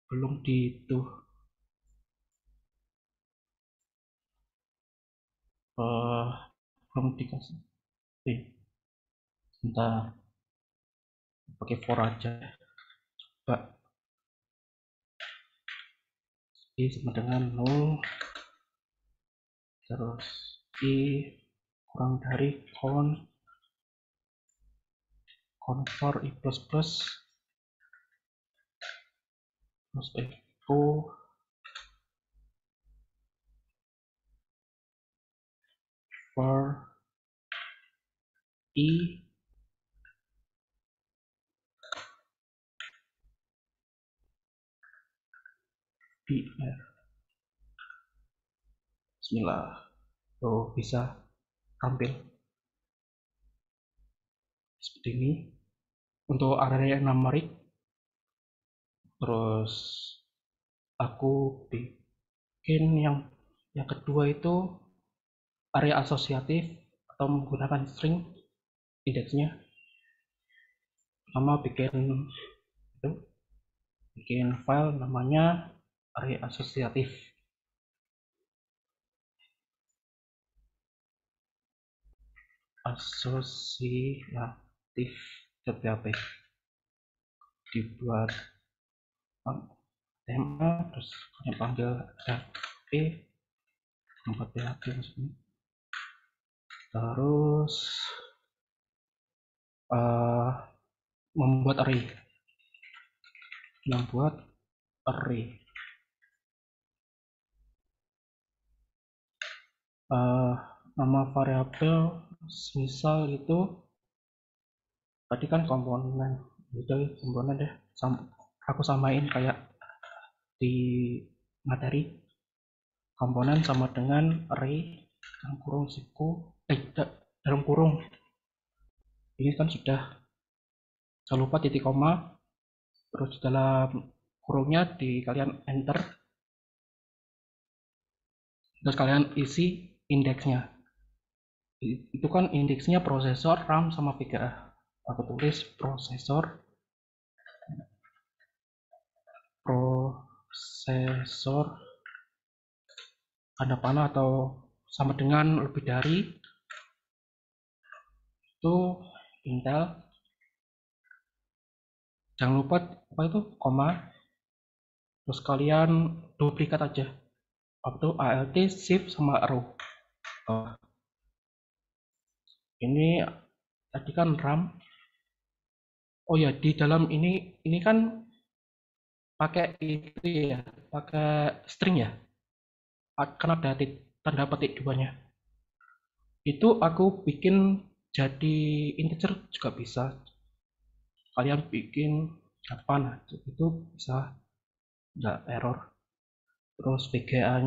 A: belum di itu. Belum dikasih. Sebentar, pakai for aja. Coba i sama dengan 0, terus i kurang dari for i plus plus, terus echo for i br. Bismillah, bisa tampil seperti ini untuk array numerik. Terus aku bikin yang kedua itu array asosiatif atau menggunakan string indeksnya. Pertama bikin file namanya array asosiatif. Asosiatif.php dibuat HTML, terus kalian panggil php tempat php maksudnya. Terus membuat array, nama variabel misal itu tadi kan komponen, jadi komponen deh aku samain kayak di materi. Komponen sama dengan array dalam kurung siku dalam kurung ini kan sudah, jangan lupa titik koma, terus dalam kurungnya kalian enter, terus kalian isi indeksnya. Itu kan indeksnya prosesor, RAM, sama VGA. Aku tulis prosesor tanda panah atau sama dengan lebih dari itu Intel. Jangan lupa apa itu koma, terus kalian duplikat aja atau alt shift sama arrow. Ini tadi kan RAM. Oh ya, di dalam ini kan pakai itu ya, pakai string ya, akan ada tanda petik duanya. Itu aku bikin jadi integer juga bisa. Kalian bikin 8 itu bisa, nggak error. Terus VGA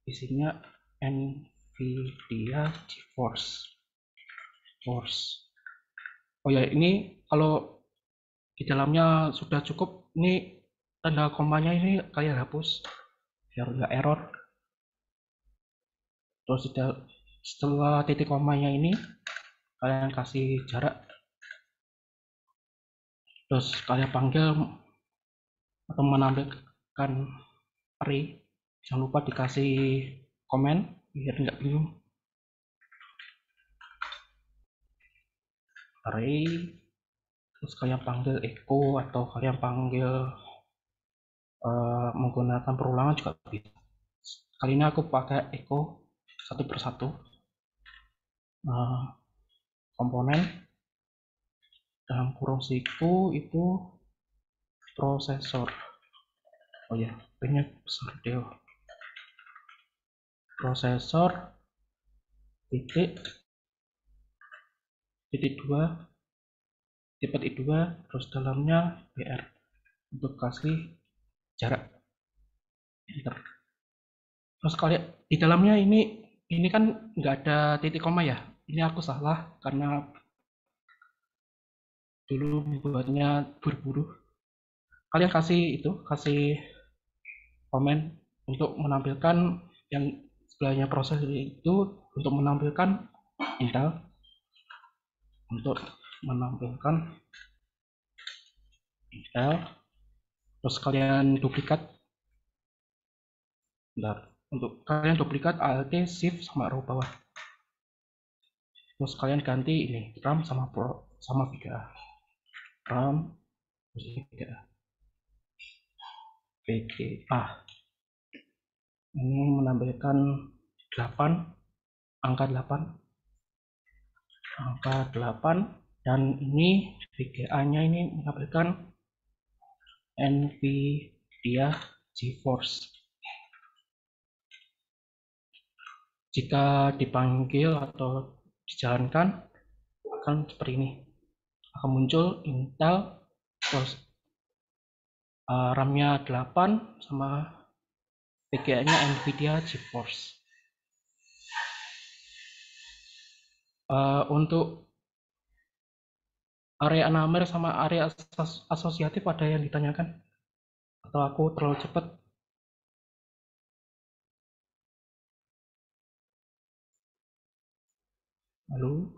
A: isinya NVIDIA GeForce. Oh ya, ini kalau di dalamnya sudah cukup, ini tanda komanya ini kalian hapus biar nggak error. Terus setelah titik komanya ini kalian kasih jarak, terus kalian panggil atau menampilkan array. Jangan lupa dikasih komen biar nggak bingung. Array, terus kalian panggil echo atau kalian panggil menggunakan perulangan juga bisa. Kali ini aku pakai echo satu persatu. Komponen dalam kurung siku itu prosesor. Oh ya, banyak besar deh. Prosesor titik titik 2 titik 2 terus dalamnya BR untuk kasih jarak, enter. Terus kalian di dalamnya ini kan nggak ada titik koma ya, ini aku salah karena dulu buatnya buru-buru. Kalian kasih komen untuk menampilkan yang sebelahnya proses itu, untuk menampilkan Intel, untuk menampilkan Intel, terus kalian duplikat. Bentar, untuk kalian duplikat Alt Shift sama row bawah, terus kalian ganti ini RAM sama VGA, RAM terus VGA. Ini menampilkan 8, angka 8, dan ini VGA-nya ini menampilkan NVIDIA GeForce. Jika dipanggil atau dijalankan akan seperti ini, akan muncul Intel, terus RAM-nya 8 sama VGA-nya NVIDIA GeForce. Untuk area enamel sama area asosiatif ada yang ditanyakan atau aku terlalu cepat? Halo?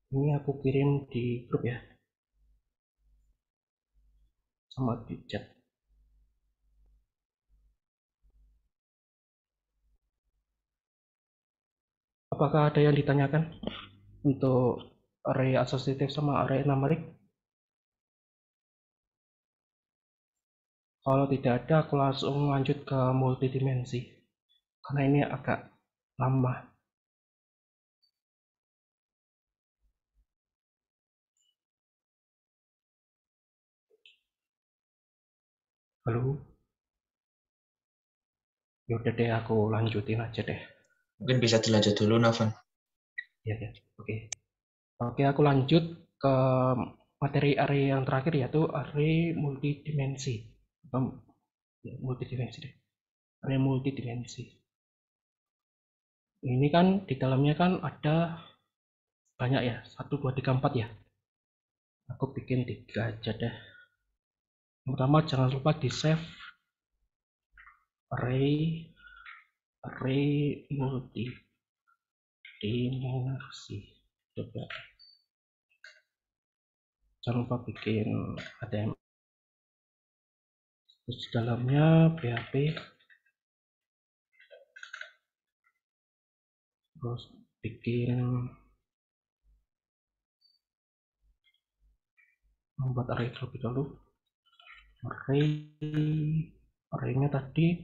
A: Ini aku kirim di grup ya, sama di chat. Apakah ada yang ditanyakan untuk array asosiatif sama array numerik? Kalau tidak ada, aku langsung lanjut ke multidimensi karena ini agak lama. Halo? Yaudah deh, aku lanjutin aja deh.
E: Mungkin bisa dilanjut dulu, Novan.
A: Ya, oke. Oke, aku lanjut ke materi array yang terakhir, yaitu array multidimensi. Multidimensi deh. Array multidimensi. Ini kan di dalamnya kan ada banyak ya, 1, 2, 3, 4 ya. Aku bikin 3 aja deh. Yang pertama jangan lupa di save array multidimensi. Coba. Jangan lupa bikin HTML. Terus di dalamnya PHP. Terus bikin membuat array terlebih dahulu. Array-nya tadi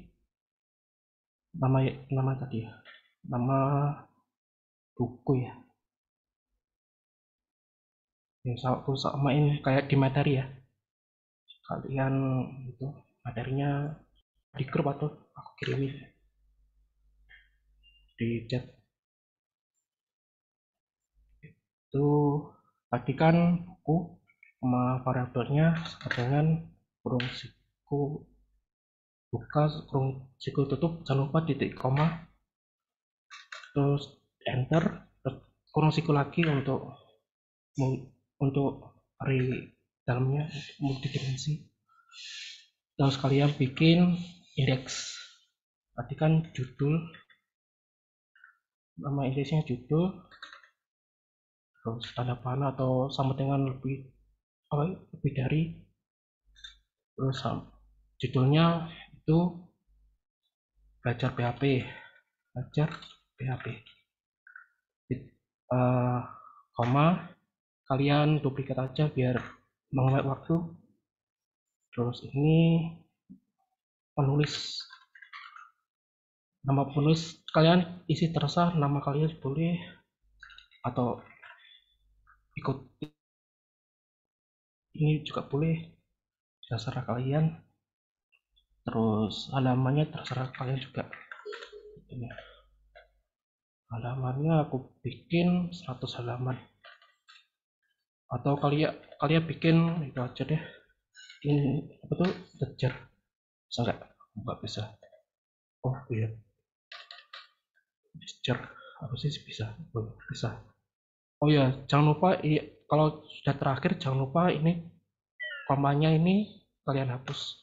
A: nama tadi ya, nama buku ya. Yang aku samain kayak di materi ya. Kalian itu materinya di grup atau aku kirimin di chat. Itu tadi kan buku sama variabelnya sama dengan kurung siku buka, kurung siku tutup, jangan lupa titik koma, terus enter, terus kurung siku lagi untuk array dalamnya multidimensi. Terus kalian bikin indeks. Tadi kan judul, nama indeksnya judul, terus tanda panah atau sama dengan lebih dari, terus judulnya itu belajar PHP, koma, kalian duplikat aja biar menghemat waktu. Terus ini nama penulis kalian isi terserah, nama kalian boleh atau ikut ini juga boleh, terserah kalian. Terus halamannya terserah kalian juga. Ini halamannya aku bikin 100 halaman, atau kalian bikin itu aja deh. Ini apa tuh, integer bisa nggak bisa. Oh iya, integer apa sih, bisa. Oh, bisa. Oh ya, jangan lupa kalau sudah terakhir jangan lupa ini komanya ini kalian hapus.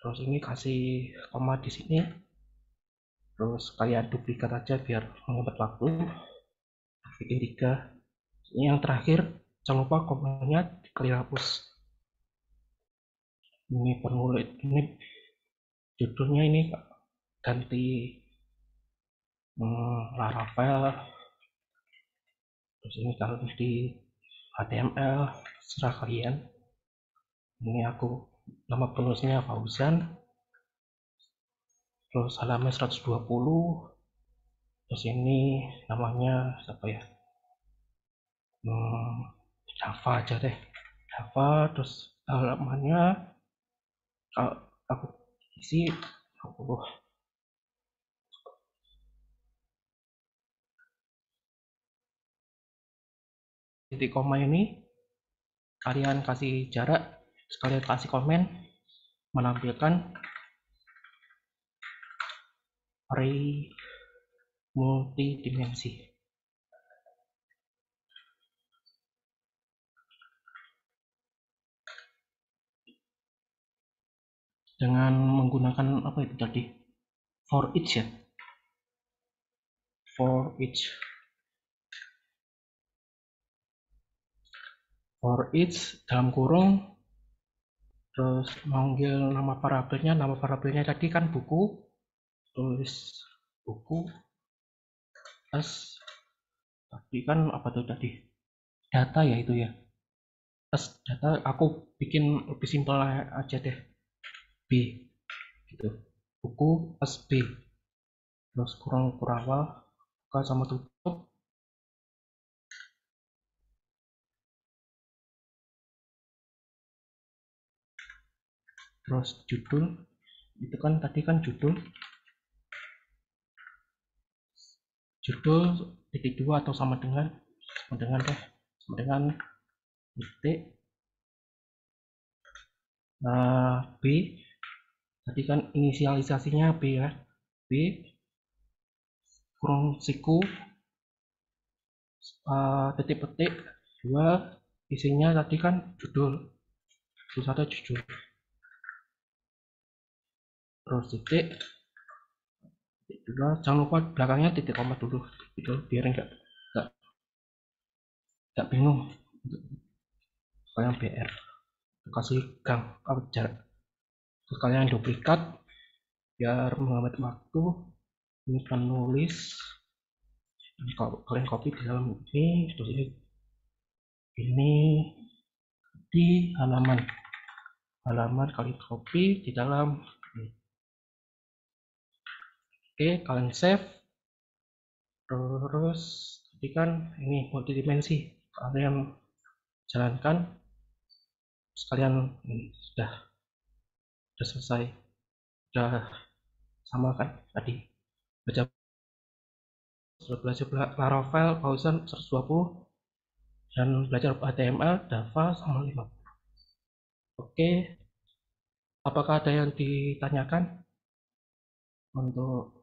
A: Terus ini kasih koma di sini. Terus kalian duplikat aja biar menghemat waktu. Bikin 3. Ini yang terakhir, jangan lupa komanya kalian hapus. Ini penulis, ini judulnya ini ganti Laravel. Terus ini kalau di HTML serah kalian. Ini aku nama penulisnya Fauzan. Terus halaman 120. Terus ini namanya siapa ya? Java aja deh. Java. Terus halamannya aku isi 20. Titik koma ini kalian kasih jarak, sekalian kasih komen menampilkan array multidimensi. Dengan menggunakan apa itu tadi? For each ya. For each. For each dalam kurung. Terus manggil nama parabelnya tadi kan buku. Tulis buku. Terus tadi kan apa tuh tadi? Data ya itu ya. Terus data aku bikin lebih simpel aja deh. B gitu. Buku plus B. Terus kurang kurawal, buka sama tutup. Terus judul itu kan tadi kan judul titik 2 atau sama dengan titik B. Tadi kan inisialisasinya B ya. B kurung siku titik-petik 2, isinya tadi kan judul. Terus ada judul. Terus titik 2, jangan lupa belakangnya titik koma dulu gitu, biar nggak bingung. Kalian BR kasih gang jarak. Terus kalian duplikat biar menghemat waktu. Ini penulis, ini kalau kalian copy di dalam ini, terus ini di halaman kalian copy di dalam ini. Oke, kalian save. Terus tadi kan ini multidimensi kalian jalankan. Sekalian ini sudah selesai, sudah sama kan tadi belajar Laravel, Python 120 dan belajar HTML, Java sama 50. Oke, apakah ada yang ditanyakan untuk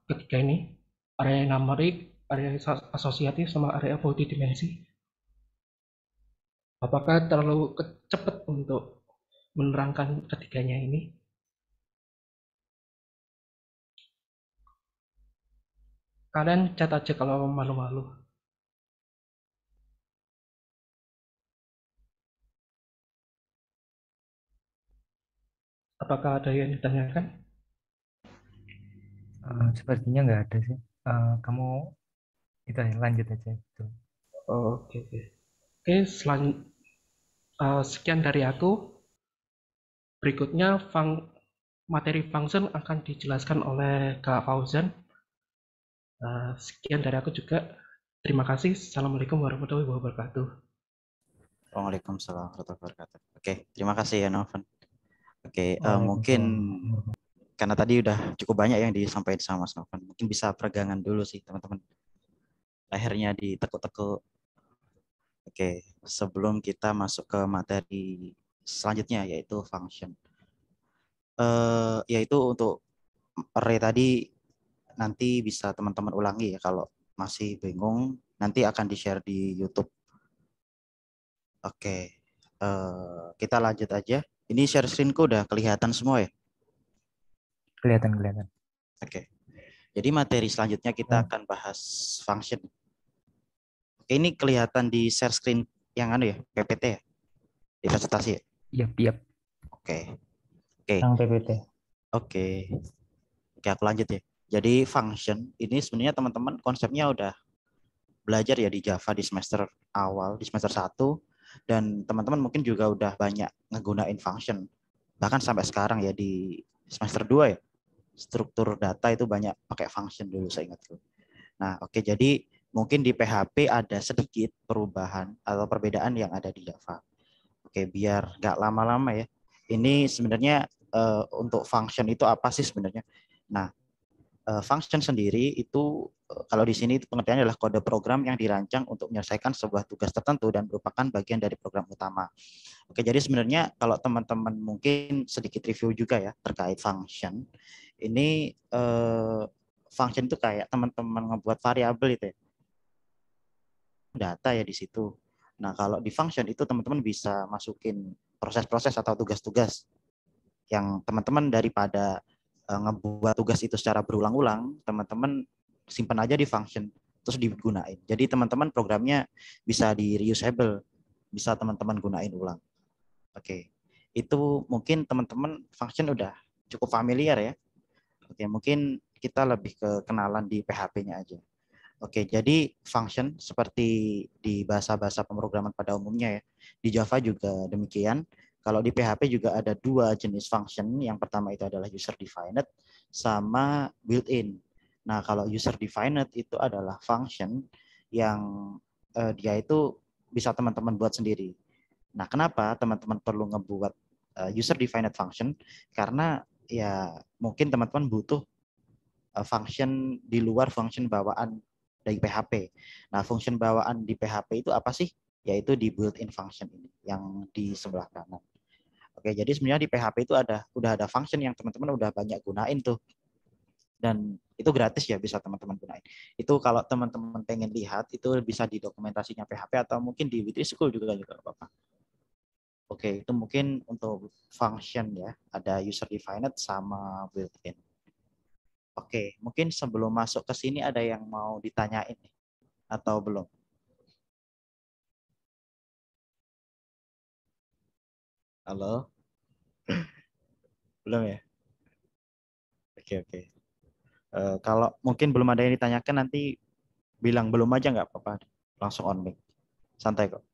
A: ketiga ini, area numerik, area asosiatif sama area multidimensi? Apakah terlalu cepat untuk menerangkan ketiganya ini? Kalian cat aja kalau malu-malu. Apakah ada yang ditanyakan?
D: Sepertinya nggak ada sih. Kamu itu lanjut aja itu.
A: Oke. Sekian dari aku. Berikutnya materi function akan dijelaskan oleh Kak Fauzan. Sekian dari aku juga. Terima kasih. Assalamualaikum warahmatullahi wabarakatuh.
F: Waalaikumsalam warahmatullahi wabarakatuh. Oke, terima kasih ya Novan. Oke, mungkin
D: Waalaikumsalam.
F: karena tadi udah cukup banyak yang disampaikan sama Mas Novan, mungkin bisa peregangan dulu sih teman-teman. Lehernya ditekuk-tekuk. Oke, sebelum kita masuk ke materi selanjutnya yaitu function. Yaitu untuk array tadi nanti bisa teman-teman ulangi ya kalau masih bingung, nanti akan di-share di YouTube. Oke, kita lanjut aja. Ini share screen-ku udah kelihatan semua ya?
D: Kelihatan.
F: Oke. Jadi materi selanjutnya kita akan bahas function. Oke, ini kelihatan di share screen yang ya, PPT ya? Di presentasi ya?
D: Iya.
F: Oke.
D: Yang PPT.
F: Oke, aku lanjut ya. Jadi function ini sebenarnya teman-teman konsepnya udah belajar ya di Java di semester awal, di semester 1. Dan teman-teman mungkin juga udah banyak ngegunain function. Bahkan sampai sekarang ya di semester 2 ya. Struktur data itu banyak pakai function dulu saya ingatku. Nah, oke, jadi mungkin di PHP ada sedikit perubahan atau perbedaan yang ada di Java. Oke, biar nggak lama-lama ya. Ini sebenarnya untuk function itu apa sih sebenarnya? Nah, function sendiri itu kalau di sini pengertiannya adalah kode program yang dirancang untuk menyelesaikan sebuah tugas tertentu dan merupakan bagian dari program utama. Oke, jadi sebenarnya kalau teman-teman mungkin sedikit review juga ya terkait function. Ini function itu kayak teman-teman ngebuat variabel itu ya. Data ya di situ. Nah, kalau di function itu teman-teman bisa masukin proses-proses atau tugas-tugas yang teman-teman daripada ngebuat tugas itu secara berulang-ulang, teman-teman simpan aja di function terus digunain. Jadi teman-teman programnya bisa di reusable, bisa teman-teman gunain ulang. Oke. Itu mungkin teman-teman function udah cukup familiar ya. Oke, mungkin kita lebih ke kenalan di PHP-nya aja. Oke, jadi function seperti di bahasa-bahasa pemrograman pada umumnya ya. Di Java juga demikian. Kalau di PHP juga ada 2 jenis function. Yang pertama itu adalah user defined sama built-in. Nah, kalau user defined itu adalah function yang dia itu bisa teman-teman buat sendiri. Nah, kenapa teman-teman perlu ngebuat user defined function? Karena ya mungkin teman-teman butuh function di luar function bawaan dari PHP. Nah, function bawaan di PHP itu apa sih? Yaitu di built-in function ini yang di sebelah kanan. Oke, jadi sebenarnya di PHP itu udah ada function yang teman-teman udah banyak gunain tuh. Dan itu gratis ya bisa teman-teman gunain. Itu kalau teman-teman pengen lihat itu bisa di dokumentasinya PHP atau mungkin di Witri School juga apa-apa. Oke, itu mungkin untuk function ya. Ada user defined sama built-in. Oke, mungkin sebelum masuk ke sini ada yang mau ditanyain nih, atau belum? Halo? Belum ya? Oke. Kalau mungkin belum ada yang ditanyakan nanti bilang belum aja nggak apa-apa. Langsung on mic. Santai kok.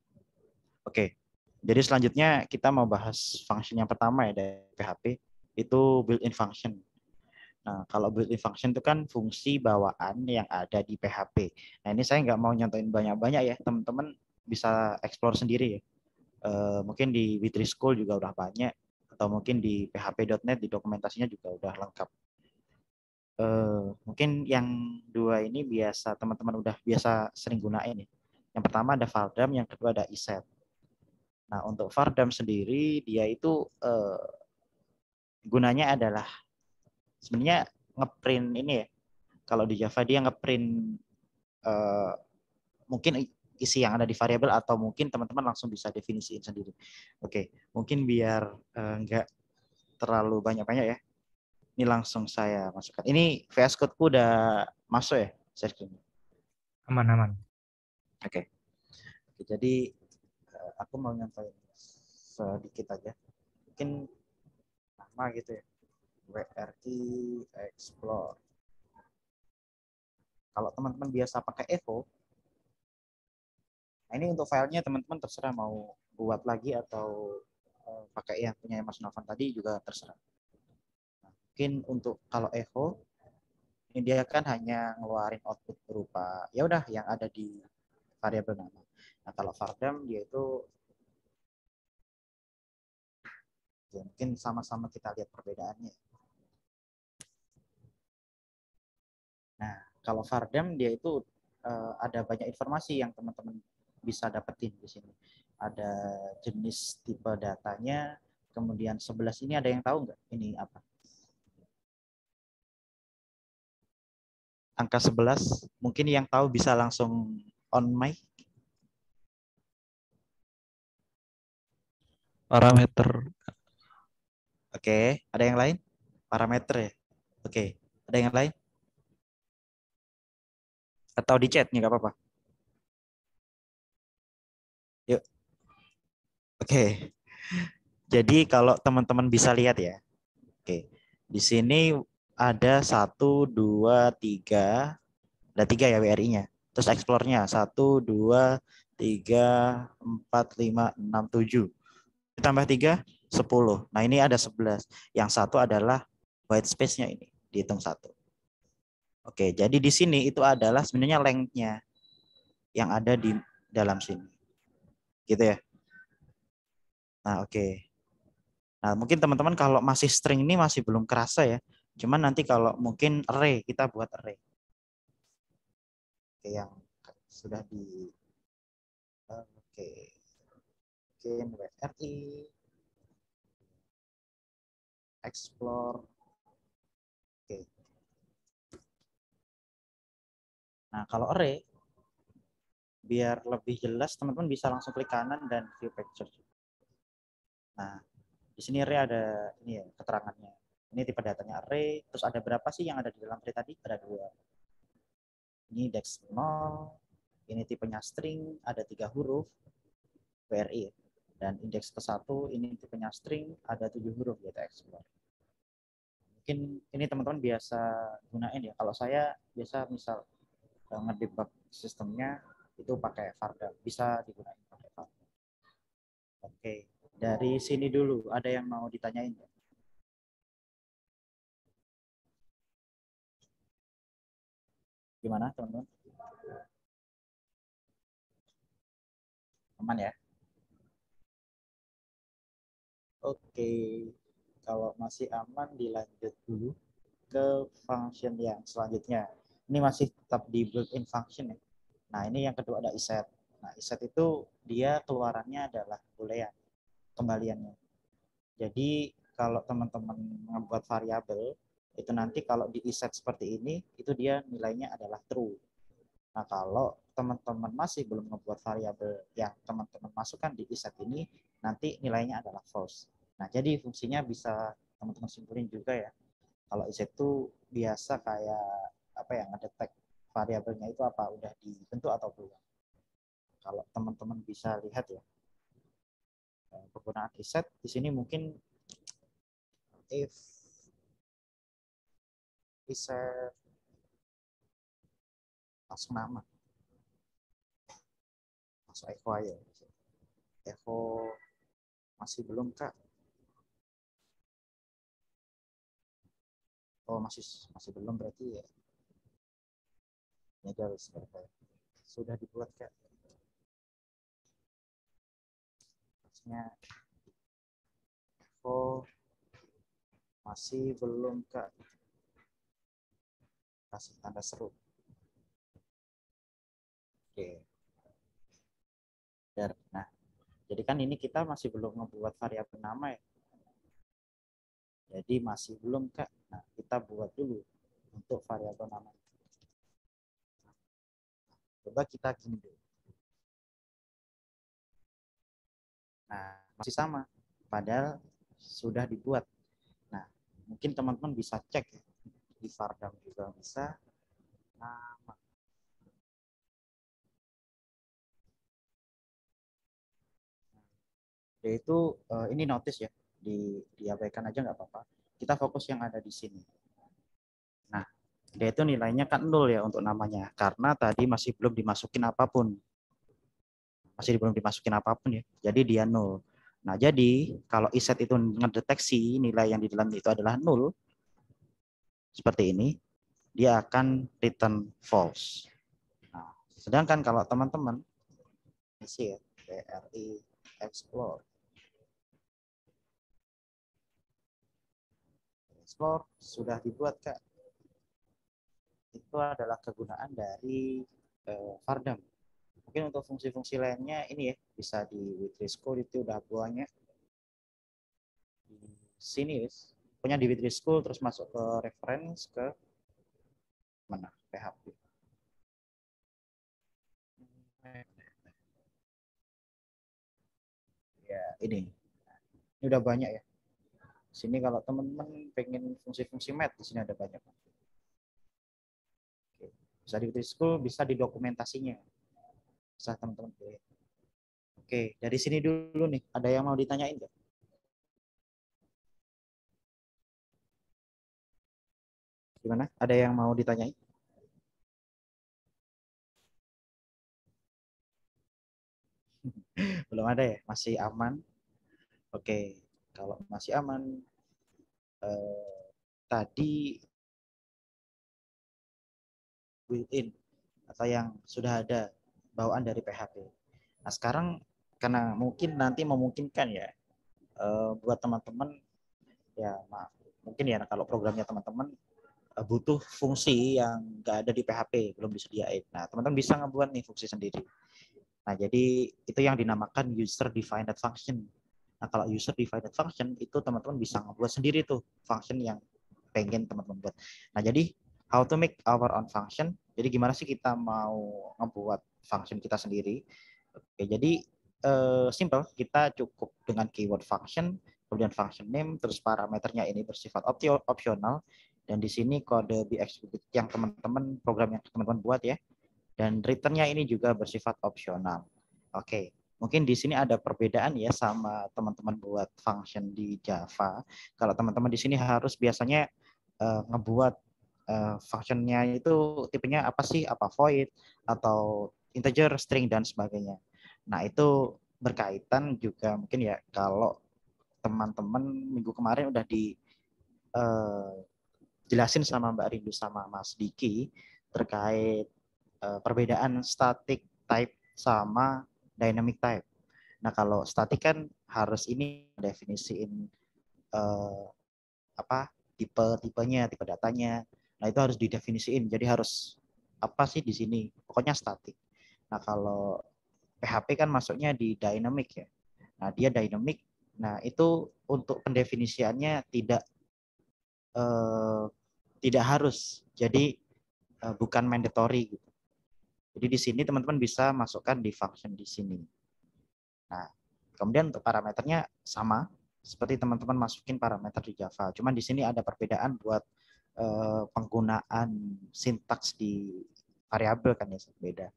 F: Oke. Jadi selanjutnya kita mau bahas function yang pertama ya dari PHP. Itu built-in function. Nah, kalau built-in function itu kan fungsi bawaan yang ada di PHP. Nah, ini saya nggak mau nyontoin banyak-banyak ya. Teman-teman bisa explore sendiri ya. Mungkin di Witri School juga udah banyak. Atau mungkin di php.net di dokumentasinya juga udah lengkap. Mungkin yang 2 ini biasa teman-teman udah biasa sering gunain ya. Yang pertama ada vardam, yang kedua ada iset. Nah, untuk vardam sendiri dia itu gunanya adalah sebenarnya ngeprint ini ya. Kalau di Java dia ngeprint mungkin isi yang ada di variabel atau mungkin teman-teman langsung bisa definisiin sendiri. Oke, mungkin biar nggak terlalu banyak-banyak ya. Ini langsung saya masukkan. Ini VS Code-ku udah masuk ya?
D: Aman.
F: Oke. Jadi aku mau nyampaikan sedikit aja. Mungkin nama gitu ya. WRI Explore. Kalau teman-teman biasa pakai Evo, nah ini untuk filenya teman-teman terserah mau buat lagi atau pakai yang punya Mas Novan tadi juga terserah. Nah, mungkin untuk kalau Evo ini dia kan hanya ngeluarin output berupa ya udah yang ada di variabel nama. Nah, kalau vardam dia itu Oke, mungkin sama-sama kita lihat perbedaannya. Nah, kalau Vardam dia itu ada banyak informasi yang teman-teman bisa dapetin di sini. Ada jenis tipe datanya, kemudian 11 ini ada yang tahu nggak ini apa? Angka 11, mungkin yang tahu bisa langsung on mic.
C: Parameter.
F: Oke, ada yang lain? Parameter ya? Oke, ada yang lain? Atau di chat nih, nggak apa-apa. Yuk. Oke. Jadi kalau teman-teman bisa lihat ya. Oke. Di sini ada 1, 2, 3. Ada 3 ya WRI-nya. Terus explore-nya 1, 2, 3, 4, 5, 6, 7. Ditambah 3, 10. Nah ini ada 11. Yang satu adalah white space-nya ini. Dihitung 1. Oke, jadi di sini itu adalah sebenarnya length-nya yang ada di dalam sini. Gitu ya. Nah, oke. Nah, mungkin teman-teman kalau masih string ini masih belum kerasa ya. Cuman nanti kalau mungkin array, kita buat array. Oke, yang sudah di oke. Mungkin WRI explore. Oke. Nah, kalau array biar lebih jelas teman-teman bisa langsung klik kanan dan view picture. Nah, di sini array ada ini ya keterangannya. Ini tipe datanya array, terus ada berapa sih yang ada di dalam array tadi? Ada 2. Ini index 0, ini tipenya string, ada 3 huruf WRI. Dan indeks ke-1 ini tipenya string, ada 7 huruf yaitu explore. Mungkin ini teman-teman biasa gunain ya. Kalau saya biasa misal ngedebug sistemnya itu pakai Vardam, bisa digunakan pakai Vardam. Oke, dari sini dulu ada yang mau ditanyain ya? Gimana teman-teman? Aman ya? Oke, kalau masih aman dilanjut dulu ke function yang selanjutnya. Ini masih tetap di built-in function ya. Nah, ini yang kedua ada iset. Nah, iset itu dia keluarannya adalah boolean, kembaliannya. Jadi kalau teman-teman membuat variabel, itu nanti kalau di iset seperti ini, itu dia nilainya adalah true. Nah, kalau teman-teman masih belum membuat variabel yang teman-teman masukkan di iset ini, nanti nilainya adalah false. Nah, jadi fungsinya bisa teman-teman simpulin juga ya. Kalau iset itu biasa kayak apa ya, ngedetek variabelnya itu apa udah dibentuk atau belum. Kalau teman-teman bisa lihat ya, penggunaan iset di sini mungkin if iset langsung nama, langsung echo aja. Echo masih belum kak? Oh masih belum berarti ya. Ini harus sudah dibuat kak. Maksudnya echo masih belum kak. Kasih tanda seru. Oke. Nah, jadi kan ini kita masih belum membuat variabel nama ya. Jadi masih belum kak. Nah, kita buat dulu untuk variabel nama. Coba kita gini dulu. Nah, masih sama. Padahal sudah dibuat. Nah, mungkin teman-teman bisa cek ya. Di Vardam juga bisa. Nama. Yaitu ini notice ya. Diabaikan aja nggak apa-apa. Kita fokus yang ada di sini. Nah, dia itu nilainya kan 0 ya untuk namanya. Karena tadi masih belum dimasukin apapun. Masih belum dimasukin apapun ya. Jadi dia 0. Nah, jadi kalau iset itu ngedeteksi nilai yang di dalam itu adalah 0, seperti ini, dia akan return false. Nah, sedangkan kalau teman-teman isi ya, WRI explore. Explorer sudah dibuat, Kak. Itu adalah kegunaan dari Vardam. Mungkin untuk fungsi-fungsi lainnya ini ya, bisa di Witrischool itu udah banyak. Di sini guys, punya di Witrischool terus masuk ke reference ke mana? PHP. Ya, ini udah banyak ya. Sini kalau teman-teman pengen fungsi-fungsi math, di sini ada banyak. Oke. Bisa di Witrischool, bisa di dokumentasinya. Bisa teman-teman pilih. Oke, dari sini dulu nih, ada yang mau ditanyain nggak? Gimana? Ada yang mau ditanyain? Belum ada ya? Masih aman? Oke, kalau masih aman, tadi built-in atau yang sudah ada bawaan dari PHP. Nah, sekarang karena mungkin nanti memungkinkan ya buat teman-teman ya maaf, mungkin ya kalau programnya teman-teman butuh fungsi yang nggak ada di PHP, belum disediain. Nah, teman-teman bisa ngebuat nih fungsi sendiri. Nah, jadi itu yang dinamakan user defined function. Nah, kalau user defined function itu teman-teman bisa ngebuat sendiri tuh function yang pengen teman-teman buat. Nah, jadi how to make our own function. Jadi gimana sih kita mau ngebuat function kita sendiri? Oke, jadi simple, kita cukup dengan keyword function, kemudian function name, terus parameternya ini bersifat opsional, dan di sini kode be executed yang teman-teman program yang teman-teman buat ya, dan returnnya ini juga bersifat opsional. Oke, mungkin di sini ada perbedaan ya sama teman-teman buat function di Java. Kalau teman-teman di sini harus biasanya ngebuat functionnya itu tipenya apa sih, apa void atau integer, string dan sebagainya. Nah, itu berkaitan juga mungkin ya kalau teman-teman minggu kemarin udah dijelasin sama Mbak Rindu sama Mas Diki terkait perbedaan static type sama dynamic type. Nah, kalau static kan harus ini definisiin tipe-tipenya, tipe datanya. Nah, itu harus didefinisiin. Jadi harus apa sih di sini? Pokoknya static. Nah, kalau PHP kan masuknya di dynamic ya. Nah, dia dynamic. Nah, itu untuk pendefinisiannya tidak harus. Jadi bukan mandatory gitu. Jadi di sini teman-teman bisa masukkan di function di sini. Nah, kemudian untuk parameternya sama seperti teman-teman masukin parameter di Java. Cuman di sini ada perbedaan buat penggunaan sintaks di variabel kan ya beda.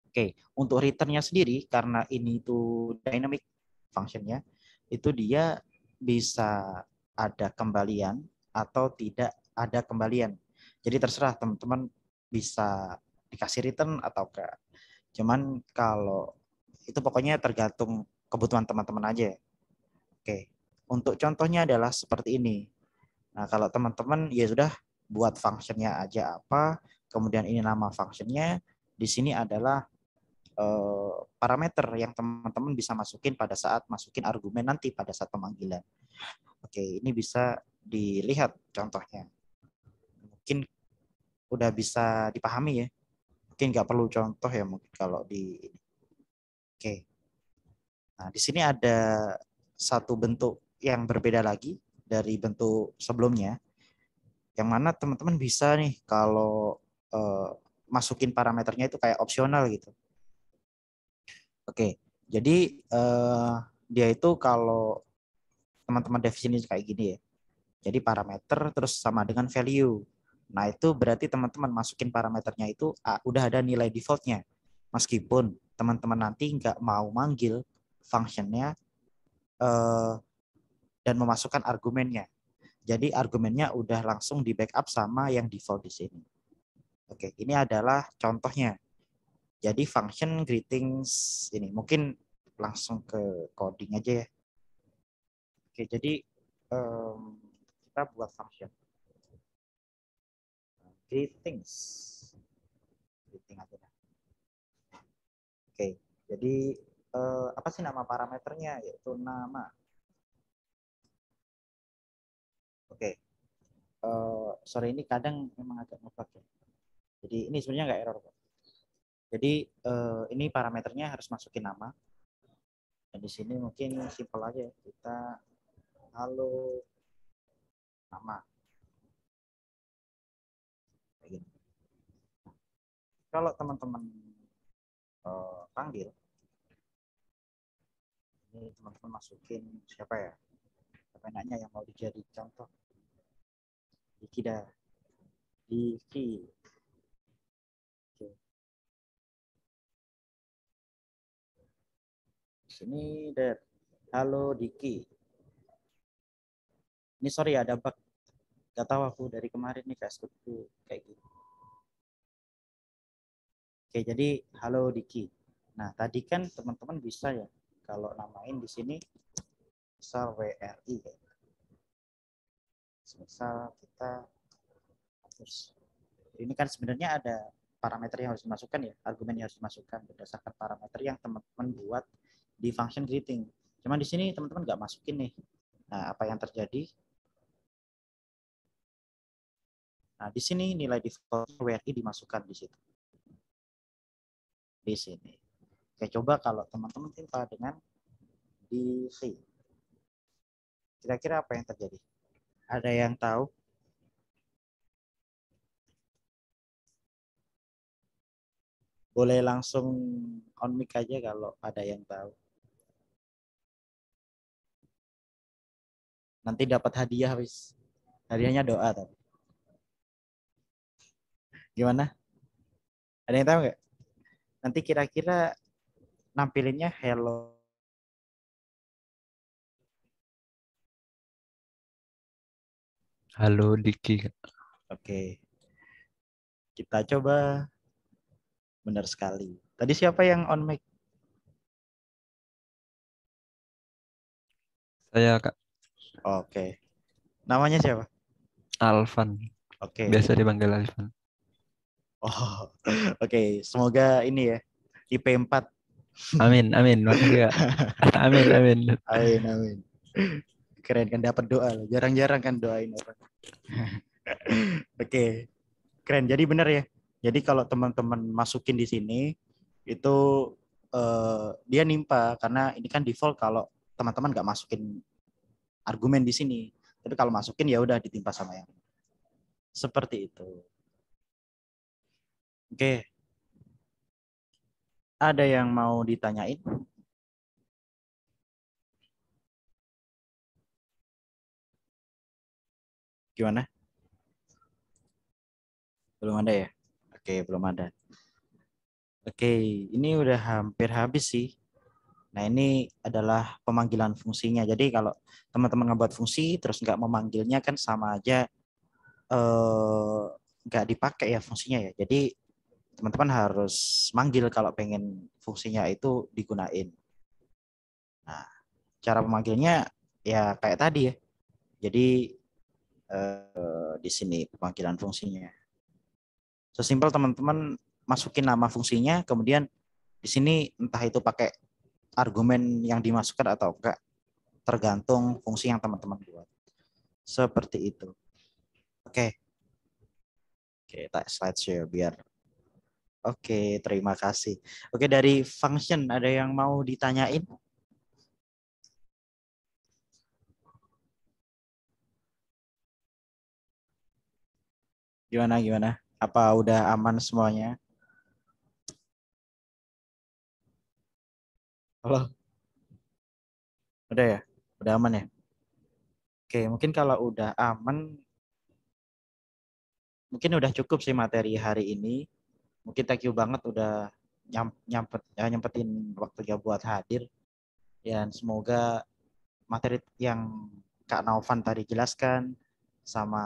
F: Oke, untuk returnnya sendiri karena ini itu dynamic functionnya, itu dia bisa ada kembalian atau tidak ada kembalian. Jadi terserah teman-teman bisa dikasih return atau enggak. Cuman kalau itu pokoknya tergantung kebutuhan teman-teman aja. Oke, untuk contohnya adalah seperti ini. Nah, kalau teman-teman ya sudah buat functionnya aja apa, kemudian ini nama functionnya, di sini adalah parameter yang teman-teman bisa masukin pada saat masukin argumen nanti pada saat pemanggilan. Oke, ini bisa dilihat contohnya. Mungkin udah bisa dipahami ya. Mungkin nggak perlu contoh ya mungkin kalau di. Oke. Nah, di sini ada satu bentuk yang berbeda lagi dari bentuk sebelumnya. Yang mana teman-teman bisa nih kalau masukin parameternya itu kayak opsional gitu. Oke, jadi dia itu kalau teman-teman definisi kayak gini ya. Jadi parameter terus sama dengan value. Nah, itu berarti teman-teman masukin parameternya itu udah ada nilai defaultnya. Meskipun teman-teman nanti nggak mau manggil functionnya dan memasukkan argumennya. Jadi argumennya udah langsung di backup sama yang default di sini. Oke, ini adalah contohnya. Jadi function greetings ini mungkin langsung ke coding aja ya. Oke, jadi kita buat function greetings. Greeting aja. Oke, jadi apa sih nama parameternya? Yaitu nama. Oke, sore ini kadang memang agak ngebug ya. Jadi ini sebenarnya nggak error kok. Jadi ini parameternya harus masukin nama. Dan di sini mungkin simple aja ya. Kita halo nama. Kayak gini. Kalau teman-teman panggil, ini teman-teman masukin siapa ya? Siapa enaknya yang mau dijadi contoh? Diki dah. Diki. Oke. Sini deh. Halo Diki. Ini sorry ada bug. Gak tahu aku dari kemarin nih Facebookku kayak gitu. Oke, jadi halo Diki. Nah, tadi kan teman-teman bisa ya kalau namain di sini misal WRI ya. Misal kita terus ini kan sebenarnya ada parameter yang harus dimasukkan ya, argumen yang harus dimasukkan berdasarkan parameter yang teman-teman buat di function greeting. Cuman di sini teman-teman nggak masukin nih. Nah, apa yang terjadi? Nah, di sini nilai default WRI dimasukkan di situ. Di sini. Oke, coba kalau teman-teman timpa dengan div. Kira-kira apa yang terjadi? Ada yang tahu? Boleh langsung on mic aja kalau ada yang tahu. Nanti dapat hadiah wis. Hadiahnya doa tapi. Gimana? Ada yang tahu nggak? Nanti kira-kira nampilinnya hello.
C: Halo Diki.
F: Oke. Kita coba. Benar sekali. Tadi siapa yang on mic?
C: Saya Kak
F: Oke. Namanya siapa?
C: Alvan.
F: Oke.
C: Biasa dipanggil Alvan.
F: Oh, oke. Semoga ini ya. IP 4.
C: Amin, amin. Makasih Kak. Amin, amin.
F: Amin, amin. Keren kan dapat doa. Jarang-jarang kan doain orang. Oke. Keren. Jadi benar ya. Jadi kalau teman-teman masukin di sini itu dia nimpa karena ini kan default kalau teman-teman nggak masukin argumen di sini. Tapi kalau masukin ya udah ditimpa sama yang seperti itu. Oke. Ada yang mau ditanyain? Gimana? Belum ada ya? Oke, belum ada. Oke, ini udah hampir habis sih. Nah, ini adalah pemanggilan fungsinya. Jadi kalau teman-teman ngebuat fungsi terus nggak memanggilnya kan sama aja nggak dipakai ya fungsinya ya. Jadi teman-teman harus manggil kalau pengen fungsinya itu digunain. Nah, cara memanggilnya ya kayak tadi ya. Jadi di sini pemanggilan fungsinya. Sesimpel teman-teman masukin nama fungsinya, kemudian di sini entah itu pakai argumen yang dimasukkan atau enggak, tergantung fungsi yang teman-teman buat. Seperti itu. Oke. Oke, tak slide share biar. Oke, terima kasih. Oke, dari function ada yang mau ditanyain? Gimana? Apa udah aman semuanya? Halo? Udah ya? Udah aman ya? Oke, mungkin kalau udah aman, mungkin udah cukup sih materi hari ini. Mungkin thank you banget udah nyempetin waktunya buat hadir. Dan semoga materi yang Kak Naufan tadi jelaskan sama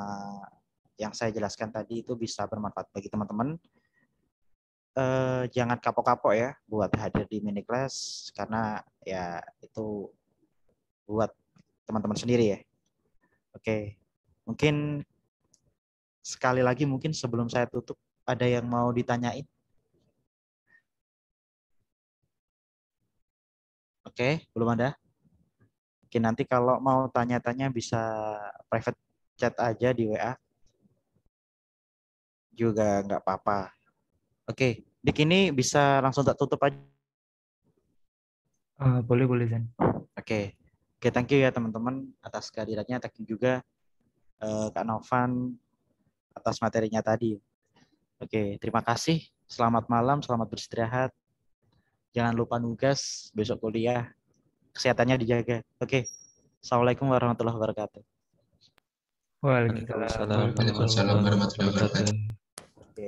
F: yang saya jelaskan tadi itu bisa bermanfaat bagi teman-teman. Jangan kapok-kapok ya buat hadir di mini class karena ya itu buat teman-teman sendiri ya. Oke, mungkin sekali lagi mungkin sebelum saya tutup ada yang mau ditanyain? Oke, belum ada? Oke, nanti kalau mau tanya-tanya bisa private chat aja di WA. juga nggak apa-apa. Oke, Dik ini bisa langsung tak tutup aja.
D: Boleh Zan.
F: Oke, thank you ya teman-teman atas kehadirannya. Thank you juga Kak Novan atas materinya tadi. Oke, terima kasih. Selamat malam, selamat beristirahat. Jangan lupa nugas, besok kuliah. Kesehatannya dijaga. Oke, Assalamualaikum warahmatullahi wabarakatuh.
D: Waalaikumsalam.
C: Waalaikumsalam
E: Waalaikumsalam warahmatullahi wabarakatuh.